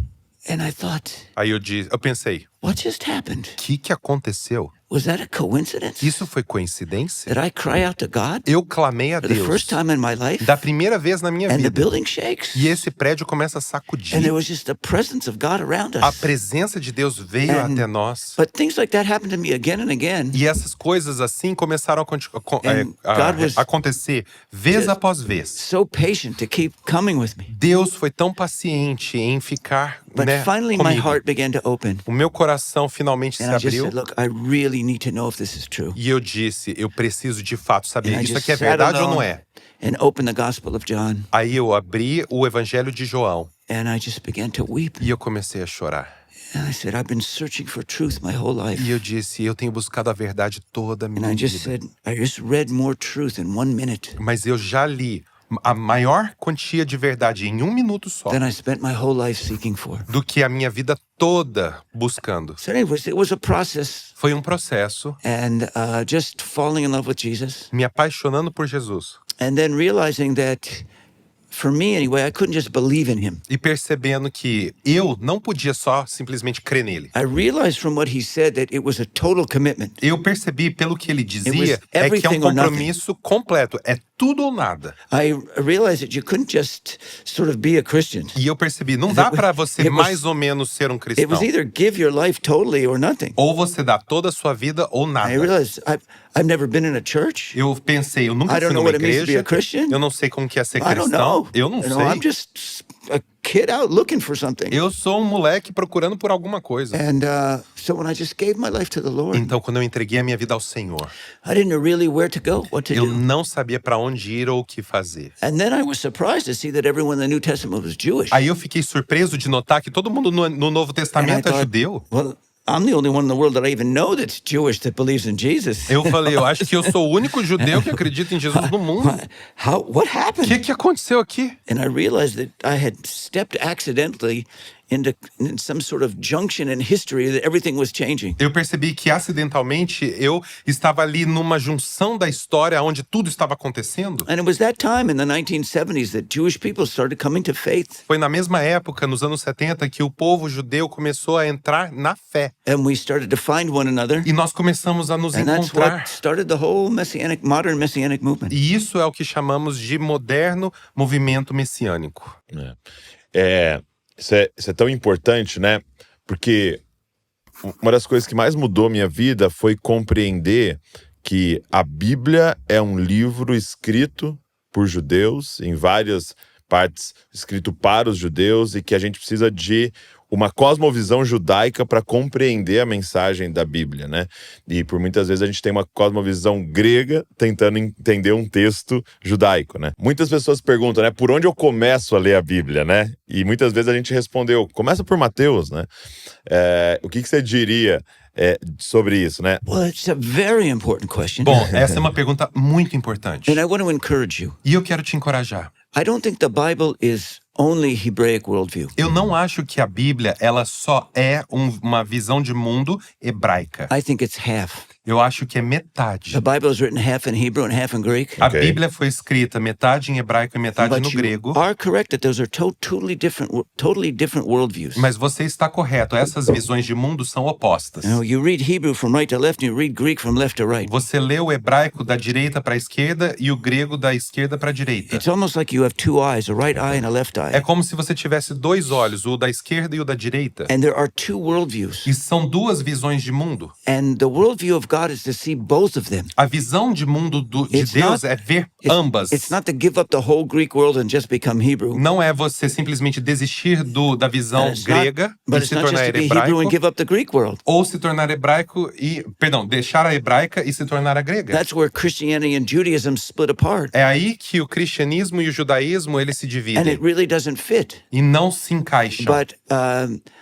And I thought, Aí eu pensei, what just happened? o que aconteceu? Was that a coincidence? Isso foi coincidência? Did I cry out to God Eu clamei a for the Deus first time in my life? da primeira vez na minha And the vida. building shakes? E esse prédio começa a And there sacudir. was just the presence of God around A us. presença de Deus veio And- até nós. But things like that happened to me again and again. E essas coisas assim começaram And God was acontecer vez just- após vez. So patient to keep coming with me. Deus foi tão paciente em ficar, But né, finally my comigo. heart began to open. O meu coração finalmente se And I just abriu. said, look, I really need to know if this is true. E eu disse, eu preciso de fato And saber, I isso just aqui é sat verdade ou não alone é? and opened the Gospel of John. Aí eu abri o Evangelho de João And I just began to weep. e eu comecei a chorar. And I said, I've been searching for truth my whole life. E eu disse, eu tenho buscado a verdade toda a And minha I just vida. said, I just read more truth in 1 minute Mas eu já li a maior quantia de verdade em 1 minuto só than I spent my whole life seeking for. do que a minha vida toda buscando. So anyways, it was a process. Foi um processo, And just falling in love with Jesus. me apaixonando por Jesus And then realizing that, for me anyway, I couldn't just believe in him. e percebendo que eu não podia só simplesmente crer nele. I realized from what he said that it was a total commitment. Eu percebi pelo que ele dizia was é que é um everything or nothing. compromisso completo, é tudo ou nada. I realized that you couldn't just sort of be a Christian. E eu percebi, não dá pra você It was- mais ou menos ser um It cristão. was either give your life totally or nothing. Ou você dá toda a sua vida ou nada. I realized I've never been in a church. Eu pensei, eu nunca I don't fui know numa what it means to be igreja. a Christian. Eu não sei como que é ser I don't cristão. know. Eu não You know, I'm sei. just a kid out looking for something. Eu sou um moleque procurando por alguma coisa. And so when I just gave my life to the Lord, Então, quando eu entreguei a minha vida ao Senhor, I didn't know really where to go, what to eu do. não sabia pra onde ir ou o que fazer. And then I was surprised to see that everyone in the New Testament was Jewish. Aí eu fiquei surpreso de notar que todo mundo no Novo And I Testamento é thought, judeu. well, I'm the only one in the world that I even know that's Jewish that believes in Jesus. Eu falei, eu acho que eu sou o único judeu que acredita em Jesus no mundo. What O happened? que aconteceu aqui? And I realized that I had stepped accidentally in some sort of junction in history that everything was changing. Eu percebi que acidentalmente eu estava ali numa junção da história onde tudo estava acontecendo. And it was that time in the 1970s that Jewish people started coming to faith. Foi na mesma época, nos anos 70, que o povo judeu começou a entrar na fé. And we started to find one another. E nós começamos a nos And that's encontrar. what started the whole modern messianic movement. E isso é o que chamamos de moderno movimento messiânico. Isso é tão importante, né? Porque uma das coisas que mais mudou minha vida foi compreender que a Bíblia é um livro escrito por judeus, em várias partes escrito para os judeus, e que a gente precisa de uma cosmovisão judaica para compreender a mensagem da Bíblia, né? E por muitas vezes a gente tem uma cosmovisão grega tentando entender um texto judaico, né? Muitas pessoas perguntam, né? Por onde eu começo a ler a Bíblia, né? E muitas vezes a gente respondeu, começa por Mateus, né? O que você diria sobre isso, né? Well, it's a very important question. Bom, essa é uma pergunta muito importante. And I want to encourage you. E eu quero te encorajar. I don't think the Bible is only Hebraic worldview. Eu não acho que a Bíblia, ela só é uma visão de mundo hebraica. I think it's half. Eu acho que é metade. The Bible is written half in Hebrew and half in Greek. A Ok. Bíblia foi escrita metade em hebraico e metade But no you grego. are correct that those are totally different worldviews. Mas você está correto, essas visões de mundo são opostas. You read Hebrew from right to left and you read Greek from left to right. Você lê o hebraico da direita para a esquerda e o grego da esquerda para a direita. It's almost like you have two eyes, a right eye and a left eye. É como se você tivesse dois olhos, o da esquerda e o da direita. And there are two worldviews. E são duas visões de mundo. And the worldview of God is to see both of them. A visão de mundo de It's Deus not- é ver ambas. It's not to give up the whole Greek world and just become Hebrew. Não é você simplesmente desistir da visão And it's not- grega but e it's se not just tornar to be Hebrew hebraico, and give up the Greek world. ou se tornar hebraico e, perdão, deixar a hebraica e se tornar a grega. That's where Christianity and Judaism split apart. É aí que o cristianismo e o judaísmo eles se And dividem it really doesn't fit. e não se encaixam. But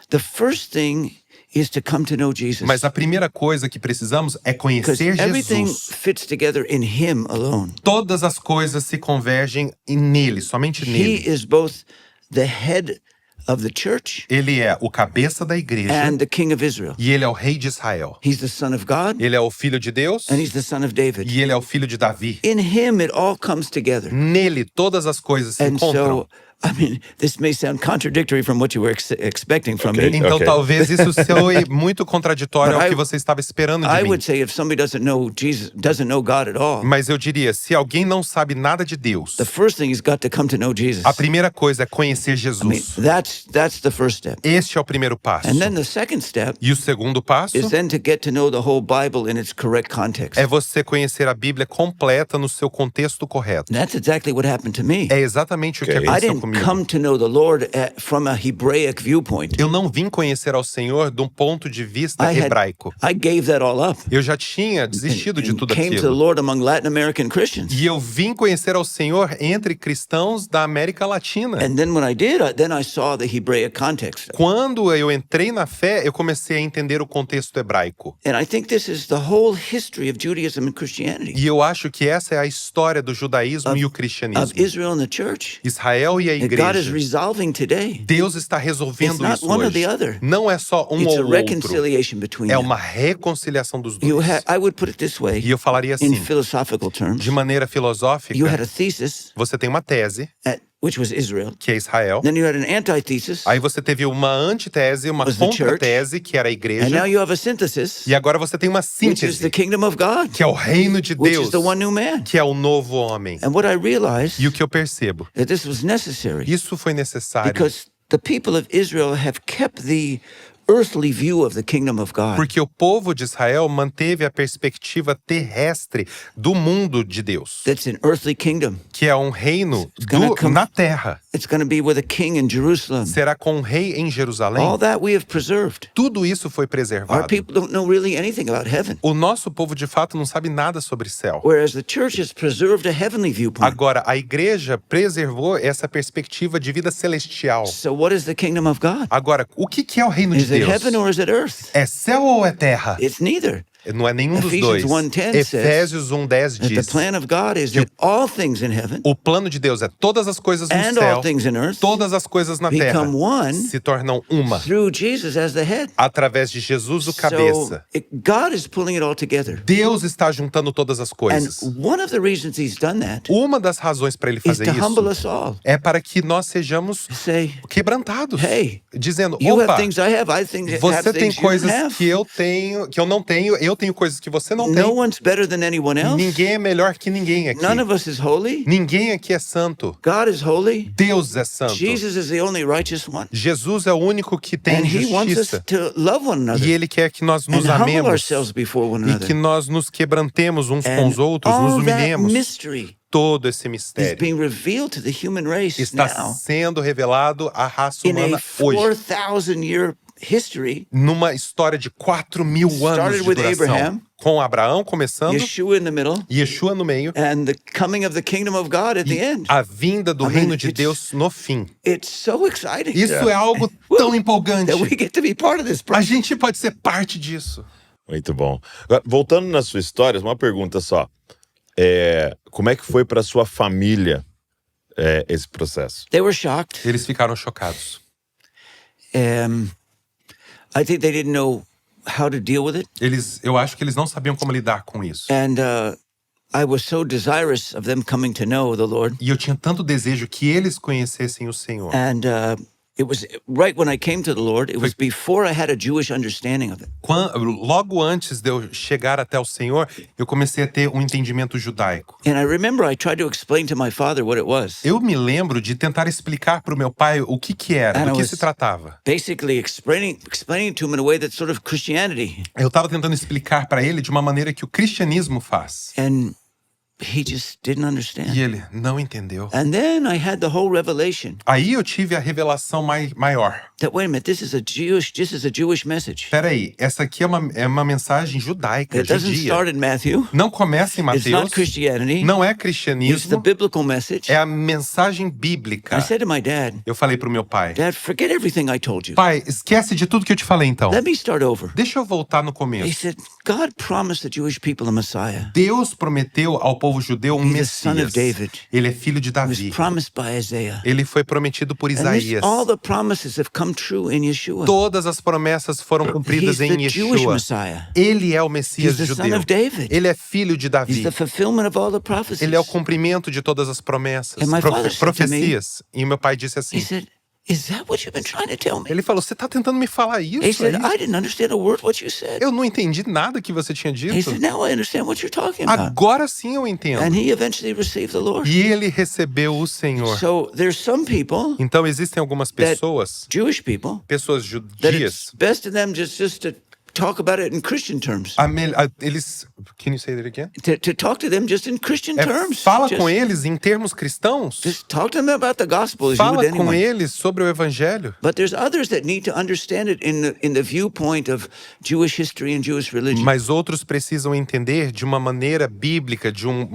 the first thing is to come to know Jesus. Mas a primeira coisa que precisamos é Because conhecer everything Jesus. fits together in Him alone. Todas as coisas se convergem nele, somente He nele. is both the head of the church Ele é o cabeça da igreja and the King of Israel. e ele é o rei de Israel. He's the Son of God Ele é o filho de Deus and He's the Son of David. e ele é o filho de Davi. In Him, it all comes together. Nele todas as coisas se And encontram. so, I mean, this may sound contradictory from what you were expecting from Okay. me. Então Ok. talvez isso soe muito contraditório But ao I- que você estava esperando de I mim. would say if somebody doesn't know Jesus, doesn't know God at all, Mas eu diria, se alguém não sabe nada de Deus, the first thing he's got to come to know Jesus. a primeira coisa é conhecer I mean, Jesus. that's the first step. Este é o primeiro passo. And then the second step E o segundo passo is then to get to know the whole Bible in its correct context. é você conhecer a Bíblia completa no seu contexto correto. That's exactly what happened to me. É exatamente o que Ok. I aconteceu didn't comigo. come to know the Lord from a Hebraic viewpoint. Eu não vim conhecer ao Senhor de um ponto de vista hebraico. I gave that all up. Eu já tinha desistido de And tudo came to the aquilo. Lord among Latin American Christians. E eu vim conhecer ao Senhor entre cristãos da América Latina. And then when I did, then I saw the Hebraic context. Quando eu entrei na fé, eu comecei a entender o contexto hebraico. And I think this is the whole history of Judaism and Christianity, E eu acho que essa é a história do judaísmo e o of cristianismo. Israel and the church. Israel e a That God is igreja. resolving today. Deus está resolvendo It's not isso one or the hoje. other. Não é só um It's a ou outro. reconciliation between É them. uma reconciliação dos You dois. I would put it this way, E eu falaria in assim, philosophical terms. de maneira filosófica, You had a thesis, você tem uma tese, which was Israel. que é Israel. Then you had an antithesis, Aí você teve uma antitese, uma Was the church. contratese, que era a and now igreja. you have a synthesis, E agora você tem uma which is the síntese, kingdom of God, que é o reino de which Deus, is the one new man. que é o novo homem. And what I realized E o que eu percebo? that this was necessary Isso foi necessário. because the people of Israel have kept the earthly view of the kingdom of God. Porque o povo de Israel manteve a perspectiva terrestre do mundo de Deus, That's an earthly kingdom. que é um reino gonna come- na terra. It's going to be with a king in Jerusalem. Será com um rei em Jerusalém. All that we have preserved. Tudo isso foi Our preservado. people don't know really anything about heaven, O nosso povo de fato não sabe nada sobre céu. whereas the church has preserved a heavenly viewpoint. Agora, a igreja preservou essa perspectiva de vida celestial. So what is the kingdom of God? Agora, o que é o reino de Is it Deus? heaven or is it earth? É céu ou é terra? It's neither. Não é nenhum dos Ephesians dois. 1:10 Efésios 1:10 That the diz: plan of God is that all things in heaven o plano de Deus é todas as coisas no and céu, all things in earth todas as coisas na terra become one se tornam uma through Jesus as the head. através de Jesus, o So cabeça. God is pulling it all together. Deus está juntando todas as And coisas. one of the reasons he's done that Uma das razões para ele is fazer to humble isso us all. é para que nós sejamos Say, quebrantados, hey, dizendo: you have opa, things I have, I have você tem things you don't coisas have. que eu tenho, que eu não tenho, eu tenho coisas que você não tem. No one's better than anyone else. Ninguém é melhor que ninguém aqui. None of us is holy. Ninguém aqui é santo. God is holy. Deus é santo. Jesus is the only righteous one. Jesus é o único que tem And he wants us justiça. to love one another E Ele quer que nós nos and humble amemos ourselves before one e another. que nós nos quebrantemos uns com And os outros, nos all that humilhemos. mystery Todo esse is mistério being revealed to the human race está now sendo revelado à raça in humana a hoje. 4,000-year history. Numa história de 4.000 anos Started de with duração. Abraham, Com Abraão começando, Yeshua in the middle, Yeshua no meio, and the coming of the kingdom of God at the e end. a vinda do I mean, reino de it's- Deus no fim. It's so exciting Isso é algo tão empolgante. that we get to be part of this A process. gente pode ser parte disso. Muito bom. Agora, voltando na sua história, uma pergunta só. Como é que foi para sua família esse processo? They were shocked. Eles ficaram chocados. I think they didn't know how to deal with it. Eu acho que eles não sabiam como lidar com isso. And I was so desirous of them coming to know the Lord. E eu tinha tanto desejo que eles conhecessem o Senhor. And it was right when I came to the Lord, it was before I had a Jewish understanding of it. Logo antes de eu chegar até o Senhor, eu comecei a ter um entendimento judaico. And I remember I tried to explain to my father what it was. Eu me lembro de tentar explicar para o meu pai o que era, And do I que was se tratava. basically explaining to him in a way that's sort of Christianity. Eu estava tentando explicar para ele de uma maneira que o cristianismo faz. And he just didn't understand. E ele não entendeu. And then I had the whole revelation Aí eu tive a revelação maior. that wait a minute, this is a Jewish message. Peraí, essa aqui é uma mensagem judaica, It doesn't judia. start in Matthew. Não começa em It's not Mateus, Christianity. não é It's the cristianismo, biblical message. é a mensagem bíblica. I said to my dad, Eu falei pro meu pai, Dad, forget everything I told you. pai, esquece de tudo que eu te falei então. Let me start over. Deixa eu voltar no He começo. said, God promised the Jewish people a Messiah. Deus prometeu ao povo judeu um He's the son of Messias. David. Ele é filho de It was Davi. promised by Isaiah. Ele foi prometido por And Isaías. all the promises have come true in Yeshua. Todas as promessas foram cumpridas He's em the Jewish Yeshua. Messiah. Ele é o Messias He's the son judeu. of David. Ele é filho de He's Davi. the fulfillment of all the prophecies. Ele é o cumprimento de todas as promessas, And my father said to me, profecias. E meu pai disse assim, He said, is that what you've been trying to tell me? ele falou, você está tentando me falar He isso? said, É I isso? didn't understand a word what you said. Eu não entendi nada que você tinha He dito. said, now I understand what you're talking about. Agora sim eu entendo. And he eventually received the Lord. E ele recebeu o Senhor. So there's some people, Então existem algumas pessoas, Jewish people, pessoas that judias, it's best to them just to talk about it in Christian terms. eles, can you say that again? To talk to them just in Christian terms. Fala Just- com eles em termos cristãos. Just talk to them about the gospel as you would Fala com anyone. eles sobre o evangelho. But there's others that need to understand it in the viewpoint of Jewish history and Jewish religion. Mas outros precisam entender de uma maneira bíblica, de um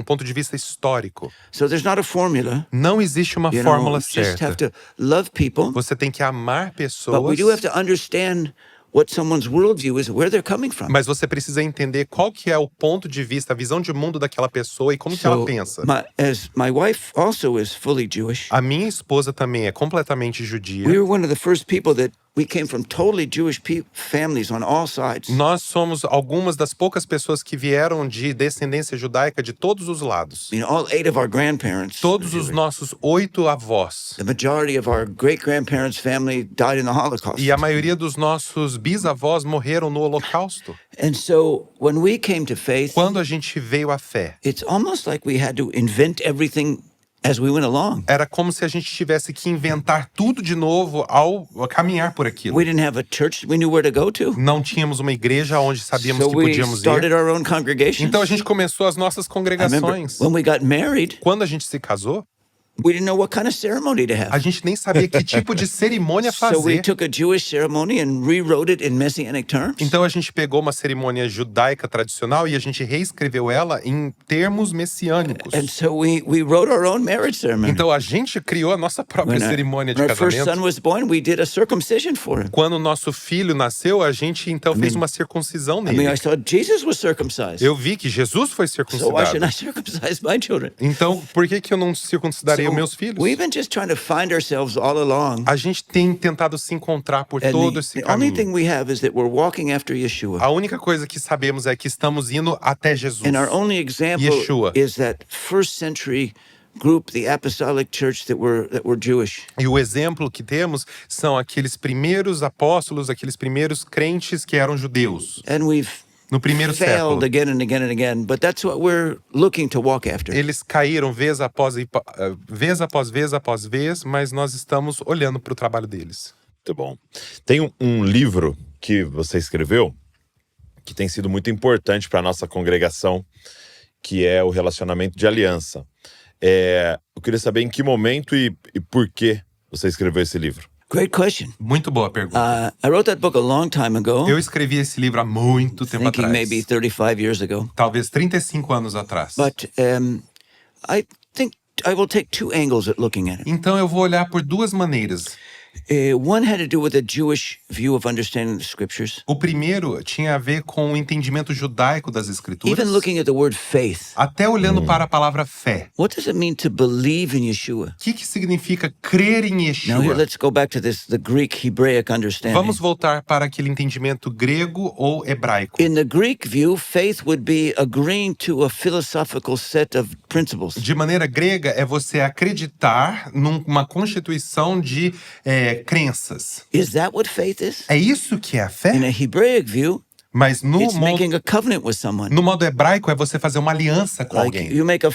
ponto de vista histórico. So there's not a formula. Não existe uma You know, fórmula you just have certa. to love people, Você tem que amar but pessoas, we do have to understand what someone's worldview is, where they're coming from. mas você precisa entender qual que é o ponto de vista, a visão de mundo daquela pessoa e como que ela pensa. As my wife also is fully Jewish, A minha esposa também é completamente judia. we were one of the first people that we came from totally Jewish families on all sides. Nós somos algumas das poucas pessoas que vieram de descendência judaica de todos os lados. You know, all 8 of our grandparents. Todos os nossos 8 avós. The majority of our great-grandparents' family died in the Holocaust. E a maioria dos nossos bisavós morreram no Holocausto. And so when we came to faith, Quando a gente veio à fé, it's almost like we had to invent everything as we went along. era como se a gente tivesse que inventar tudo de novo ao caminhar por aquilo. We didn't have a church we knew where to go to. Não tínhamos uma igreja onde sabíamos So que we podíamos started ir. our own congregations. Então a gente começou as nossas I remember congregações. when we got married, Quando a gente se casou, we didn't know what kind of ceremony to a have. gente nem sabia que tipo de cerimônia So we fazer. took a Jewish ceremony and rewrote it in Messianic terms. Então a gente pegou uma cerimônia judaica tradicional e a gente reescreveu ela em termos messiânicos. And so we wrote our own marriage ceremony. Então a gente criou a nossa própria cerimônia de when our first son casamento. was born, we did a circumcision for him. Quando o nosso filho nasceu, a gente então fez uma circuncisão I mean, nele. I saw Jesus was circumcised. Eu vi que Jesus foi So why should I circuncidado. circumcise my children? Então, por que eu não circuncidarei os meus filhos? We've been just trying to find ourselves all along. A gente tem tentado se encontrar por And todo esse the only thing caminho. we have is that we're walking after Yeshua. A única coisa que sabemos é que estamos indo até Jesus. And our only example Yeshua. is that first century group, the apostolic church that were Jewish. E o exemplo que temos são aqueles primeiros apóstolos, aqueles primeiros crentes que eram judeus. And we've No primeiro século. failed again and again and again, but that's what we're looking to walk after. Eles caíram vez após vez, mas nós estamos olhando para o trabalho deles. Muito bom. Tem um livro que você escreveu que tem sido muito importante para a nossa congregação, que é o Relacionamento de Aliança. Eu queria saber em que momento e por que você escreveu esse livro. Great question. Muito boa pergunta. I wrote that book a long time ago, Eu escrevi esse livro há muito tempo thinking atrás. maybe 35 years ago. Talvez 35 anos atrás. But I think I will take two angles at looking at it. Então eu vou olhar por duas maneiras. One had to do with a Jewish view of understanding the scriptures. O primeiro tinha a ver com o entendimento judaico das escrituras. Even looking at the word faith. Até olhando para a palavra fé. What does it mean to believe in Yeshua? O que significa crer em Now here, Yeshua? let's go back to the Greek Hebraic understanding. Vamos voltar para aquele entendimento grego ou hebraico. In the Greek view, faith would be agreeing to a philosophical set of principles. De maneira grega, é você acreditar numa constituição de crenças. Is that what faith is? É isso que é a fé? In a Hebraic view, Mas no it's modo, making a covenant with someone. no modo hebraico é você fazer uma aliança com Like alguém. you make a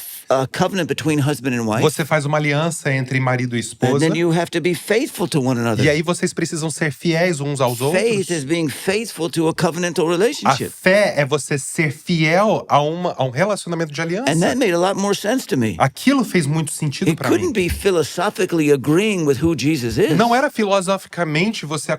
covenant between husband and wife, Você faz uma aliança entre marido e and esposa. then you have to be faithful to one another. E aí vocês precisam ser fiéis uns aos Faith outros. is being faithful to a covenantal A relationship. fé é você ser fiel a um relacionamento de And aliança. that made a lot more sense to me. Aquilo fez muito sentido It para mim. couldn't be philosophically agreeing with who Jesus is. Não era filosoficamente você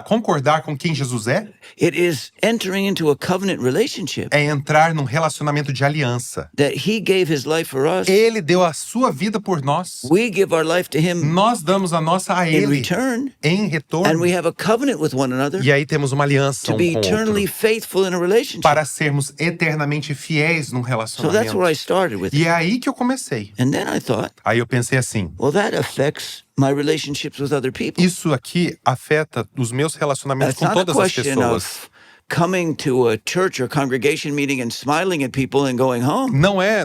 concordar com quem Jesus é. It is entering into a covenant relationship É entrar num relacionamento de aliança. that he gave his life for us. Ele deu a sua vida por nós. We give our life to him Nós damos a nossa a in ele return, em and retorno. we have a covenant with one another E aí temos uma aliança to um be com o eternally outro. faithful in a relationship. Para sermos eternamente fiéis num So that's where relacionamento. I started with E it. é aí que eu comecei. And then I thought, Aí eu pensei assim, well, that affects my relationships with other people. isso aqui afeta os meus relacionamentos It's com not a todas as question pessoas. of coming to a church or congregation meeting and smiling at people and going home.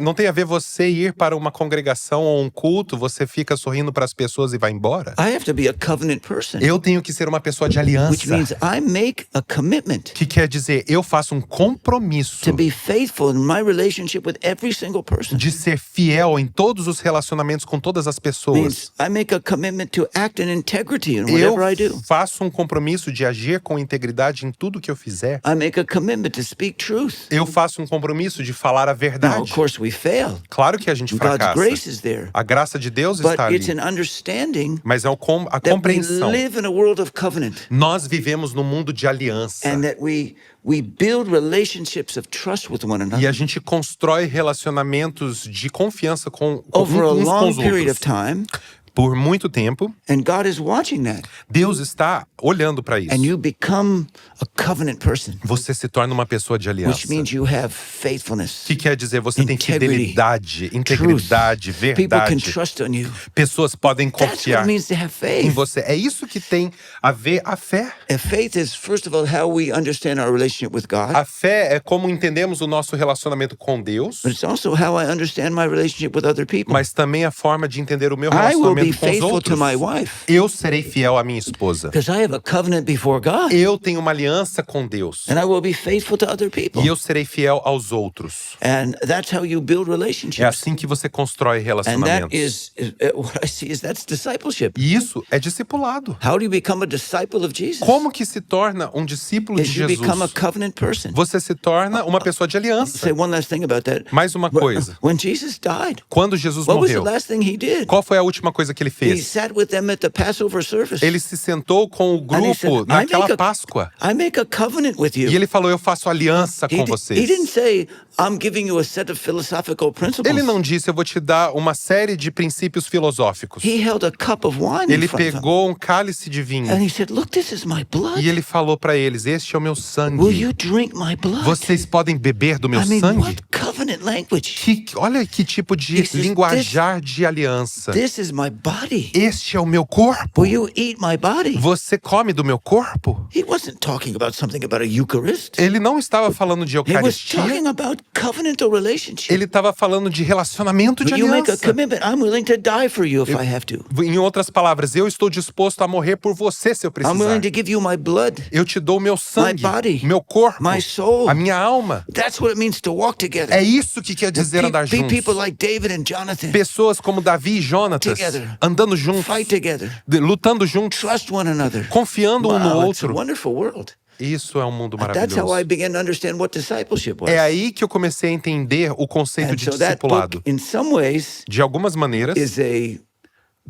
Não tem a ver você ir para uma congregação ou um culto, você fica sorrindo para as pessoas e vai embora. I have to be a covenant person, Eu tenho que ser uma pessoa de which aliança. means I make a commitment Que quer dizer, eu faço um compromisso to be faithful in my relationship with every single person. de ser fiel em todos os relacionamentos com todas as pessoas. Means I make a commitment to act in integrity in Eu whatever I do. faço um compromisso de agir com integridade em tudo que eu fizer. I make a commitment to speak truth. Eu faço um compromisso de falar a Now, verdade. of course, we fail. Claro que a gente God's fracassa. grace is there. A graça de Deus But está ali. it's an understanding Mas é a that we compreensão. live in a world of covenant Nós vivemos num mundo de aliança. and that we build relationships of trust with one E another a gente constrói relacionamentos de confiança com over a uns com long os period of outros. time, Por muito tempo, and God is watching that, Deus está olhando para isso. and you become a covenant person, Você se torna uma pessoa de aliança. which means you have faithfulness, Que quer dizer, você tem integrity, fidelidade, truth. integridade, People can verdade. trust on you. Pessoas podem That's what confiar it means to have em faith. você. É isso que tem a ver a fé. And faith is, first of all, how we understand our relationship with God, A fé é como entendemos o nosso relacionamento com Deus, but it's also how I understand my relationship with other people. mas também a forma de entender o meu I will be relacionamento com os faithful outros. to my wife Eu serei fiel à minha esposa. because I have a covenant before God, Eu tenho uma aliança com Deus. and I will be faithful to other people. E eu serei fiel aos outros. And that's how you build É relationships. assim que você constrói And that relacionamentos. what I see is that's discipleship. E isso é discipulado. How do you become a disciple of Jesus? Como que se torna um discípulo de Is you become a Jesus? covenant person. Você se torna uma pessoa de Say aliança. one last thing about that. Mais uma coisa. When Jesus died, Quando Jesus what was the morreu, last thing he did? qual foi a última coisa que ele He fez? sat with them at the Passover service. Ele se sentou com o And he said, grupo naquela Páscoa. I make a covenant with E you. ele falou, eu faço aliança com He vocês. didn't say, I'm giving you a set of philosophical principles. Ele não disse, eu vou te dar uma série de princípios filosóficos. He held a cup of wine Ele in front of them. pegou um cálice de vinho And he said, look, this is my blood. e ele falou para eles, este é o meu Will sangue. you drink my blood? Vocês podem beber do meu I mean, sangue? what covenant covenant language. Olha que tipo de He says, linguajar de aliança. This is my body. Este é o meu corpo. Will you eat my body? Você come do meu corpo? He wasn't talking about something about a Eucharist. Ele não estava falando de He was Eucaristia. talking about covenantal relationship. Ele estava falando de relacionamento de Will you make a aliança. commitment? I'm willing to die for you if I have to. Em outras palavras, eu estou disposto a morrer por você se eu I'm precisar. willing to give you my blood, Eu te dou meu sangue, body, meu corpo, my soul. a minha alma. That's what it means to walk together. É isso que quer dizer andar Be juntos. people like David and Jonathan. Pessoas como Davi e Jonatas, Together. andando juntos, Fight together. lutando juntos, Trust one another. confiando um no Wow, it's a outro. wonderful world. Isso é um mundo That's how I maravilhoso. began to understand what discipleship was. É aí que eu comecei a entender o conceito And de so that discipulado. book, in some ways, De algumas maneiras, is a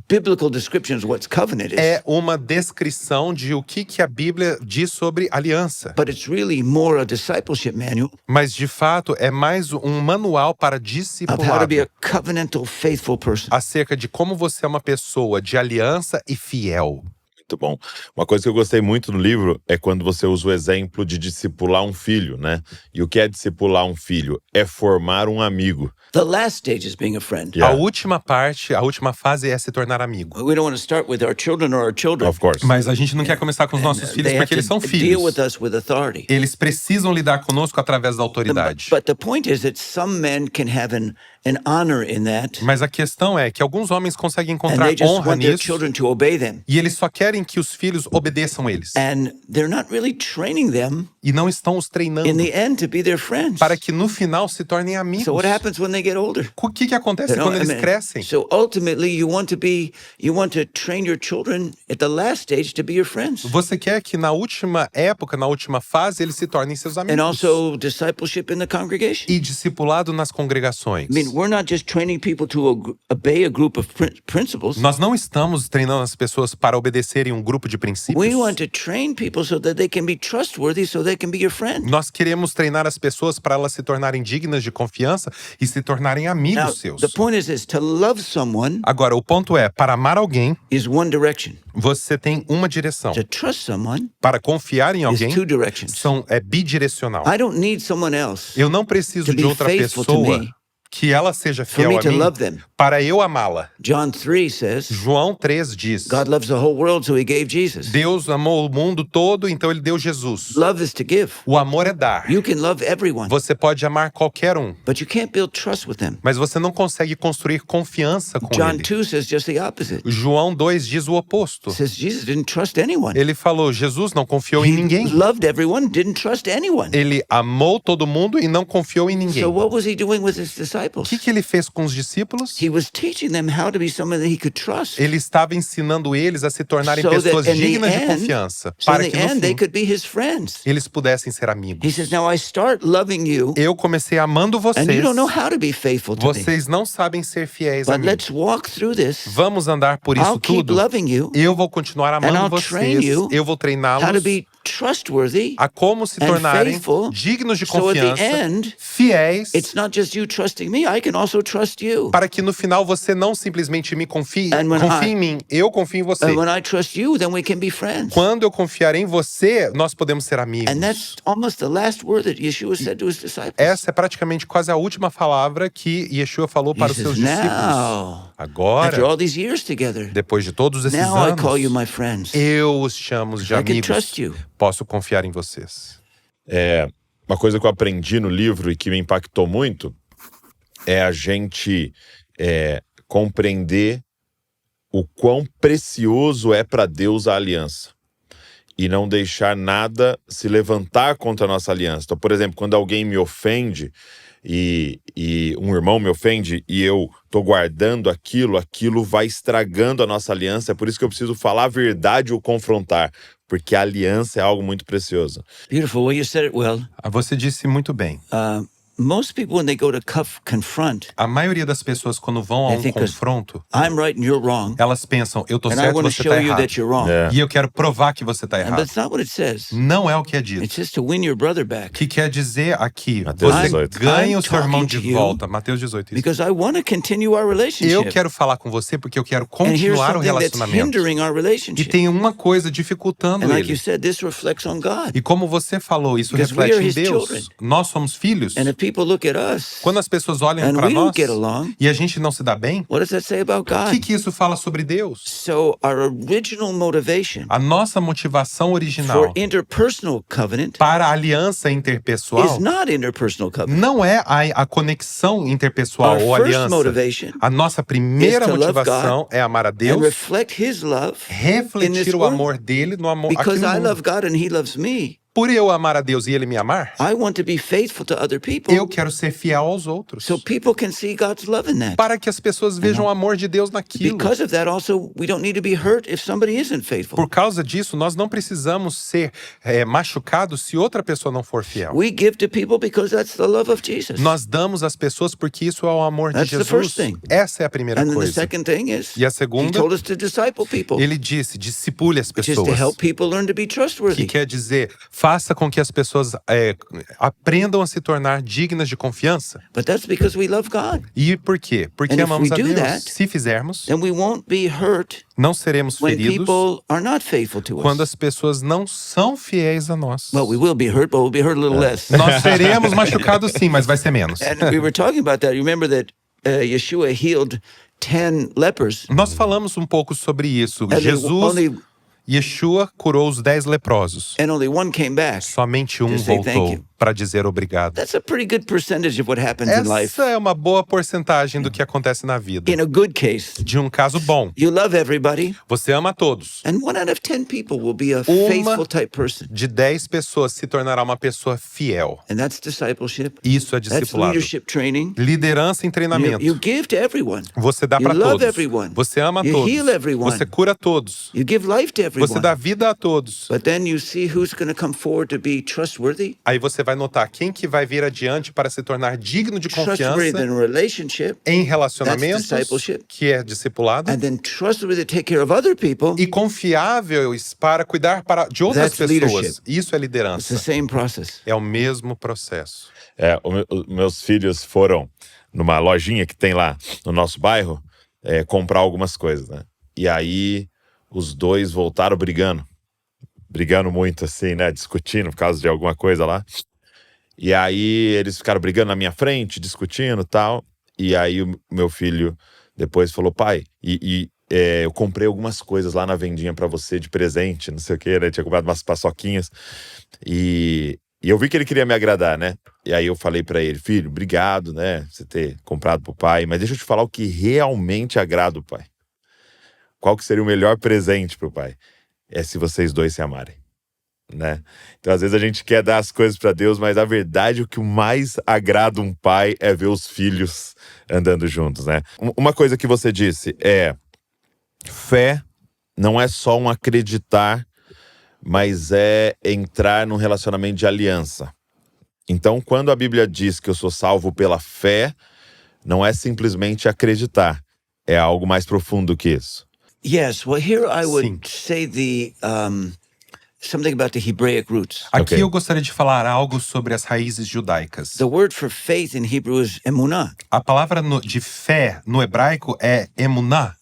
biblical description of what covenant is. é uma descrição de o que a Bíblia diz sobre aliança. But it's really more a discipleship manual Mas, de fato, é mais um manual para of how to discipulado. be a covenantal, faithful person. Acerca de como você é uma pessoa de aliança e fiel. Muito bom. Uma coisa que eu gostei muito no livro é quando você usa o exemplo de discipular um filho, né? E o que é discipular um filho? É formar um amigo. The last stage is being a friend. Yeah. A última parte, a última fase é se tornar amigo. We don't want to start with our children or our children. Of course. Mas a gente não quer começar com os nossos filhos They have porque eles são to deal filhos. with us with authority. Eles precisam lidar conosco através da autoridade. But the point is that some men can have an honor in that, Mas a questão é que alguns homens conseguem and encontrar they just honra want their nisso children to obey them. e eles só querem que os filhos obedeçam eles. And they're not really training them E não estão os in treinando the end to be their friends. para que no final se tornem amigos. So what happens when they get older? O que acontece You know, quando I eles mean, crescem? So ultimately you want to train your children at the last stage to be your friends. Você quer que na última época, na última fase, eles se tornem seus And amigos. also discipleship in the congregation. E discipulado nas congregações. I mean, we're not just training people to obey a group of principles. Nós não estamos treinando as pessoas para obedecerem um grupo de princípios. We want to train people so that they can be trustworthy, so they can be your friend. Nós queremos treinar as pessoas para elas se tornarem dignas de confiança e se tornarem amigos Now, seus. the point is to love someone Agora, o ponto é, para amar alguém, is one direction. você tem uma direção. To trust someone Para confiar em is alguém, two directions. é bidirecional. I don't need someone else Eu não preciso to de be outra faithful to pessoa me que ela seja for fiel me a to mim love them. para eu amá-la. John 3 says, João 3 diz: God loves the whole world, so he gave Jesus. Deus amou o mundo todo, então ele deu Jesus. Love is to give. O amor é dar. You can love everyone, Você pode amar qualquer um, but you can't build trust with them. mas você não consegue construir confiança com John ele. 2 says just the opposite. João 2 diz o oposto. It says Jesus didn't trust anyone. Ele falou: Jesus não confiou em He ninguém. loved everyone, didn't trust anyone. Ele amou todo mundo e não confiou em ninguém. So O what was he doing with his disciples? que ele fez com os discípulos? He was teaching them how to be someone that he could trust. Ele estava ensinando eles a se tornarem So that pessoas in the dignas de end- confiança, So para in que the no end, they fim could be his friends. eles pudessem ser He amigos. says, now I start loving you, Eu comecei amando and vocês. you don't know how to be faithful to me. Vocês não sabem ser fiéis a But mim. let's walk through this. Vamos andar por isso I'll keep tudo. loving you, Eu vou continuar and amando I'll train vocês. you Eu vou how to treiná-los be trustworthy. a como se and tornarem faithful, dignos de so at the confiança, end, fiéis, It's not just you trusting me, I can also trust you. para que no final você não simplesmente me confie, And when confie em mim, eu confio em você. And when I trust you, then we can be friends. Quando eu confiar em você, nós podemos ser amigos. And that's almost the last word that Yeshua said to his disciples. Essa é praticamente quase a última palavra que Yeshua falou para He os seus says, discípulos. now, after Agora, all these years together, depois de todos esses now I call you anos, my friends. eu os chamo de I can amigos. trust you. Posso confiar em vocês. Uma coisa que eu aprendi no livro e que me impactou muito é a gente compreender o quão precioso é para Deus a aliança e não deixar nada se levantar contra a nossa aliança. Então, por exemplo, quando alguém me ofende e um irmão me ofende e eu tô guardando aquilo vai estragando a nossa aliança. É por isso que eu preciso falar a verdade ou confrontar, porque a aliança é algo muito precioso. Beautiful. Well, you said it well. Você disse muito bem. Most people, when they go to confront, A maioria das pessoas, quando vão a I um think 'cause confronto, I'm right and you're wrong, elas pensam, eu tô and I certo, want to você show tá you errado. that you're wrong. É. E eu quero provar que você tá And errado. that's not what it says. Não é o que é dito. It says to win your brother back. Que quer dizer aqui, Mateus você 18. ganha I'm o seu irmão talking de to you volta. Mateus 18. Isso. Because I want to continue our Eu relationship. quero falar com você porque eu quero And here's continuar o something that's relacionamento. hindering our E relationship. tem uma coisa dificultando And like you ele. said, this reflects on God. E como você falou, isso Because we reflete are em his Deus. children. Nós somos filhos. And if people look at us Quando as pessoas olham and para we nós don't get along, e a gente não se dá bem, what does that say about o God? que isso fala sobre Deus? So our original motivation A nossa motivação for original interpersonal covenant para a aliança is interpessoal not interpersonal covenant. não é a conexão interpessoal Our ou first aliança. motivation A nossa primeira is to love motivação é amar a and Deus, reflect His love in this refletir o world. amor dele no amor aqui Because no I mundo. love God and He loves me, Por eu amar a Deus e ele me amar, I want to be faithful to other people eu quero ser fiel aos outros. so people can see God's love in that. Para que as pessoas vejam o amor de Deus naquilo. Because of that, also, we don't need to be hurt if somebody isn't faithful. Por causa disso, nós não precisamos ser machucados se outra pessoa não for fiel. We give to people because that's the love of Jesus. Nós damos às pessoas porque isso é o amor de That's the Jesus. first thing. Essa é a primeira And then the coisa. second thing is, E a He segunda, told us to disciple people, ele disse, discipule as which is to pessoas. help people learn to be Que trustworthy. quer dizer, faça com que as pessoas aprendam a se tornar dignas de confiança. But that's because we love God. E por quê? Porque And if amamos we a do Deus. that, Se fizermos, Then we won't be hurt não seremos when feridos people are not faithful to quando us. as pessoas não são fiéis a nós. Well, we will be hurt, but we'll be hurt a little less. Nós seremos machucados sim, mas vai ser menos. And we were talking about that. You remember that Yeshua healed 10 lepers. Nós falamos um pouco sobre isso. And Yeshua curou os 10 leprosos. only one came back. Somente um To say thank voltou you. para dizer obrigado. That's a pretty good percentage of what happens in life. Essa é uma boa porcentagem do que acontece na vida. In a good case, De um caso bom. you love everybody, Você ama todos. and 1 out of 10 people will be a faithful type person. De 10 pessoas se tornará uma pessoa fiel. And that's discipleship. Isso é That's discipulado. leadership training. Liderança em treinamento. You give to everyone. Você dá You para love todos. everyone. Você ama You todos. heal everyone. Você cura todos. You give life to everyone. Você dá vida a todos. But then you see who's going to come forward to be trustworthy. Aí você vai notar quem que vai vir adiante para se tornar digno de Trustworthy confiança in relationship. em relacionamentos, That's discipleship. que é discipulado, And then trustworthy to take care of other people. e confiáveis para cuidar de outras That's pessoas. leadership. Isso é It's the liderança. same process. É o mesmo processo. Os meus filhos foram numa lojinha que tem lá no nosso bairro comprar algumas coisas, né? E aí os dois voltaram brigando muito assim, né? Discutindo por causa de alguma coisa lá. E aí eles ficaram brigando na minha frente, discutindo e tal. E aí o meu filho depois falou, pai, eu comprei algumas coisas lá na vendinha pra você de presente, não sei o que, né? Tinha comprado umas paçoquinhas. E eu vi que ele queria me agradar, né? E aí eu falei pra ele, filho, obrigado, né? Você ter comprado pro pai, mas deixa eu te falar o que realmente agrada o pai. Qual que seria o melhor presente pro pai? É se vocês dois se amarem, né? Então às vezes a gente quer dar as coisas pra Deus, mas a verdade, o que mais agrada um pai é ver os filhos andando juntos, né? Uma coisa que você disse é, fé não é só um acreditar, mas é entrar num relacionamento de aliança. Então, quando a Bíblia diz que eu sou salvo pela fé, não é simplesmente acreditar. É algo mais profundo que isso. Yes. Well, here I would Sim. say something about the Hebraic roots. Aqui Ok. eu gostaria de falar algo sobre as raízes judaicas. The word for faith in Hebrew is emunah. A palavra de fé no hebraico é emuná.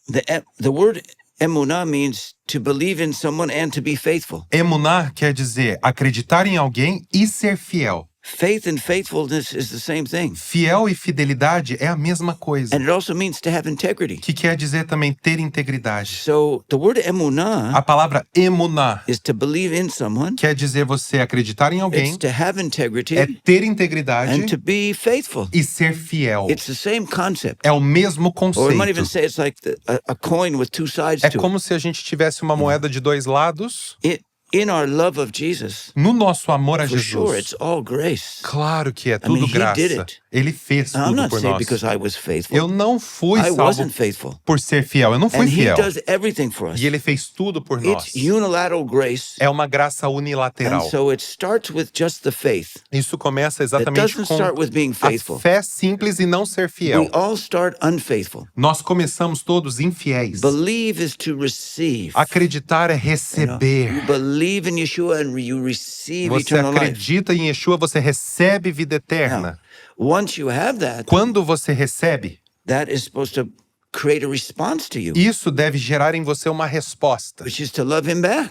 The word emunah means to believe in someone and to be faithful. Emuná quer dizer acreditar em alguém e ser fiel. Faith and faithfulness is the same thing. Fiel e fidelidade é a mesma coisa. And it also means to have integrity. Que quer dizer também ter integridade. So the word emunah A palavra emuná is to believe in someone. quer dizer você acreditar em It's alguém, to have integrity é ter and integridade to be faithful. e ser fiel. It's the same concept. É o mesmo Or we might even conceito. say it's like a coin with two sides É to como se a gente tivesse uma moeda de dois lados. it. In our love of Jesus, No nosso amor a for sure, Jesus, it's all grace. claro que é I mean, tudo he did graça. it. Ele fez Now, I'm tudo not por saying nós. because I was faithful. Eu não fui I salvo wasn't faithful. por ser fiel. Eu não fui And he fiel. does everything for us. E ele fez tudo por nós. It's unilateral grace. É uma graça And unilateral. so it starts with just the faith. Isso começa It exatamente doesn't com start with being faithful. a fé simples e não ser We fiel. all start unfaithful. Nós começamos todos infiéis. Believe is to receive. Acreditar é You receber. believe in Yeshua and you receive Você eternal life. acredita em Yeshua, você recebe vida eterna. Now, once you have that, Quando você recebe, that is supposed to create a response to you, Isso deve gerar em você uma resposta. which is to love him back.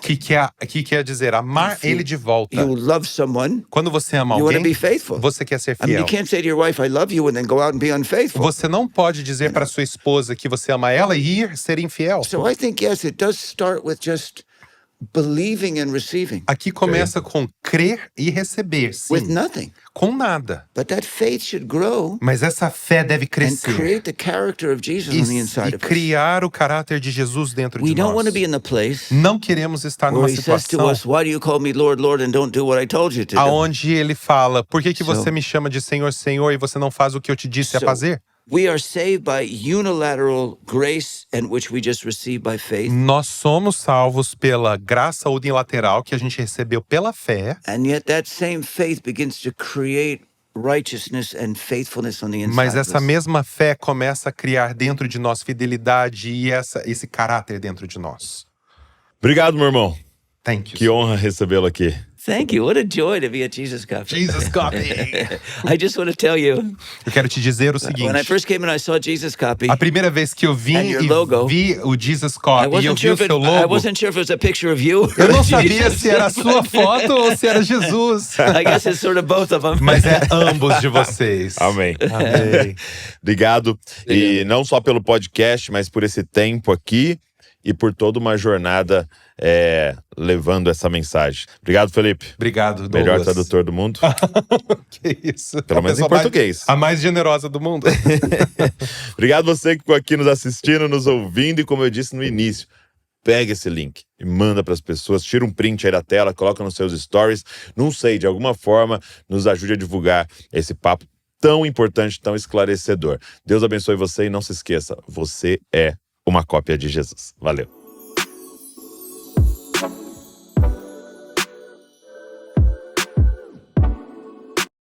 Que quer dizer amar If you- ele de volta. You love someone, Quando você ama you want to alguém, be faithful. você quer ser I mean, fiel. you can't say to your wife, I love you, and then go out and be unfaithful. Você não pode dizer para sua esposa que você ama ela e ir ser infiel. So I think, yes, it does start with just believing and receiving Aqui começa com crer e receber, with sim, nothing. com nada. But that faith should grow Mas essa fé deve and crescer create the character of Jesus on the inside e of us. criar o caráter de Jesus dentro We de don't want nós. to be in the place Não queremos estar numa where he says to situação us, why do you call me Lord, Lord, and don't do what I told you to do? aonde ele fala, por que So- você me chama de Senhor, Senhor, e você não faz o que eu te disse a So- fazer? We are saved by unilateral grace and which we just received by faith. Nós somos salvos pela graça unilateral que a gente recebeu pela fé, And yet that same faith begins to create righteousness and faithfulness on the inside mas of essa us. mesma fé começa a criar dentro de nós fidelidade e esse caráter dentro de nós. Obrigado, meu irmão. Thank you. Que honra recebê-lo aqui. Thank you. What a joy to be at Jesus Coffee. Jesus Copy. I just want to tell you, Eu quero te dizer o when I seguinte. first came and I saw Jesus Coffee, A primeira vez que eu vim And your e logo. vi o Jesus I Copy e eu wasn't vi sure o if it, seu I logo, wasn't sure if it was a picture of you. eu não or sabia Jesus. se era a sua foto ou se era Jesus. I guess it's sort of both of them. Mas é ambos de vocês. Amém. Amém. Obrigado. E não só pelo podcast, mas por esse tempo aqui e por toda uma jornada levando essa mensagem. Obrigado, Felipe. Obrigado, Douglas. Melhor tradutor do mundo. Que isso. Pelo A menos em pessoa português. A mais generosa do mundo. Obrigado você que ficou aqui nos assistindo, nos ouvindo e como eu disse no início, pega esse link e manda para as pessoas, tira um print aí da tela, coloca nos seus stories, não sei, de alguma forma nos ajude a divulgar esse papo tão importante, tão esclarecedor. Deus abençoe você e não se esqueça, você é uma cópia de Jesus. Valeu.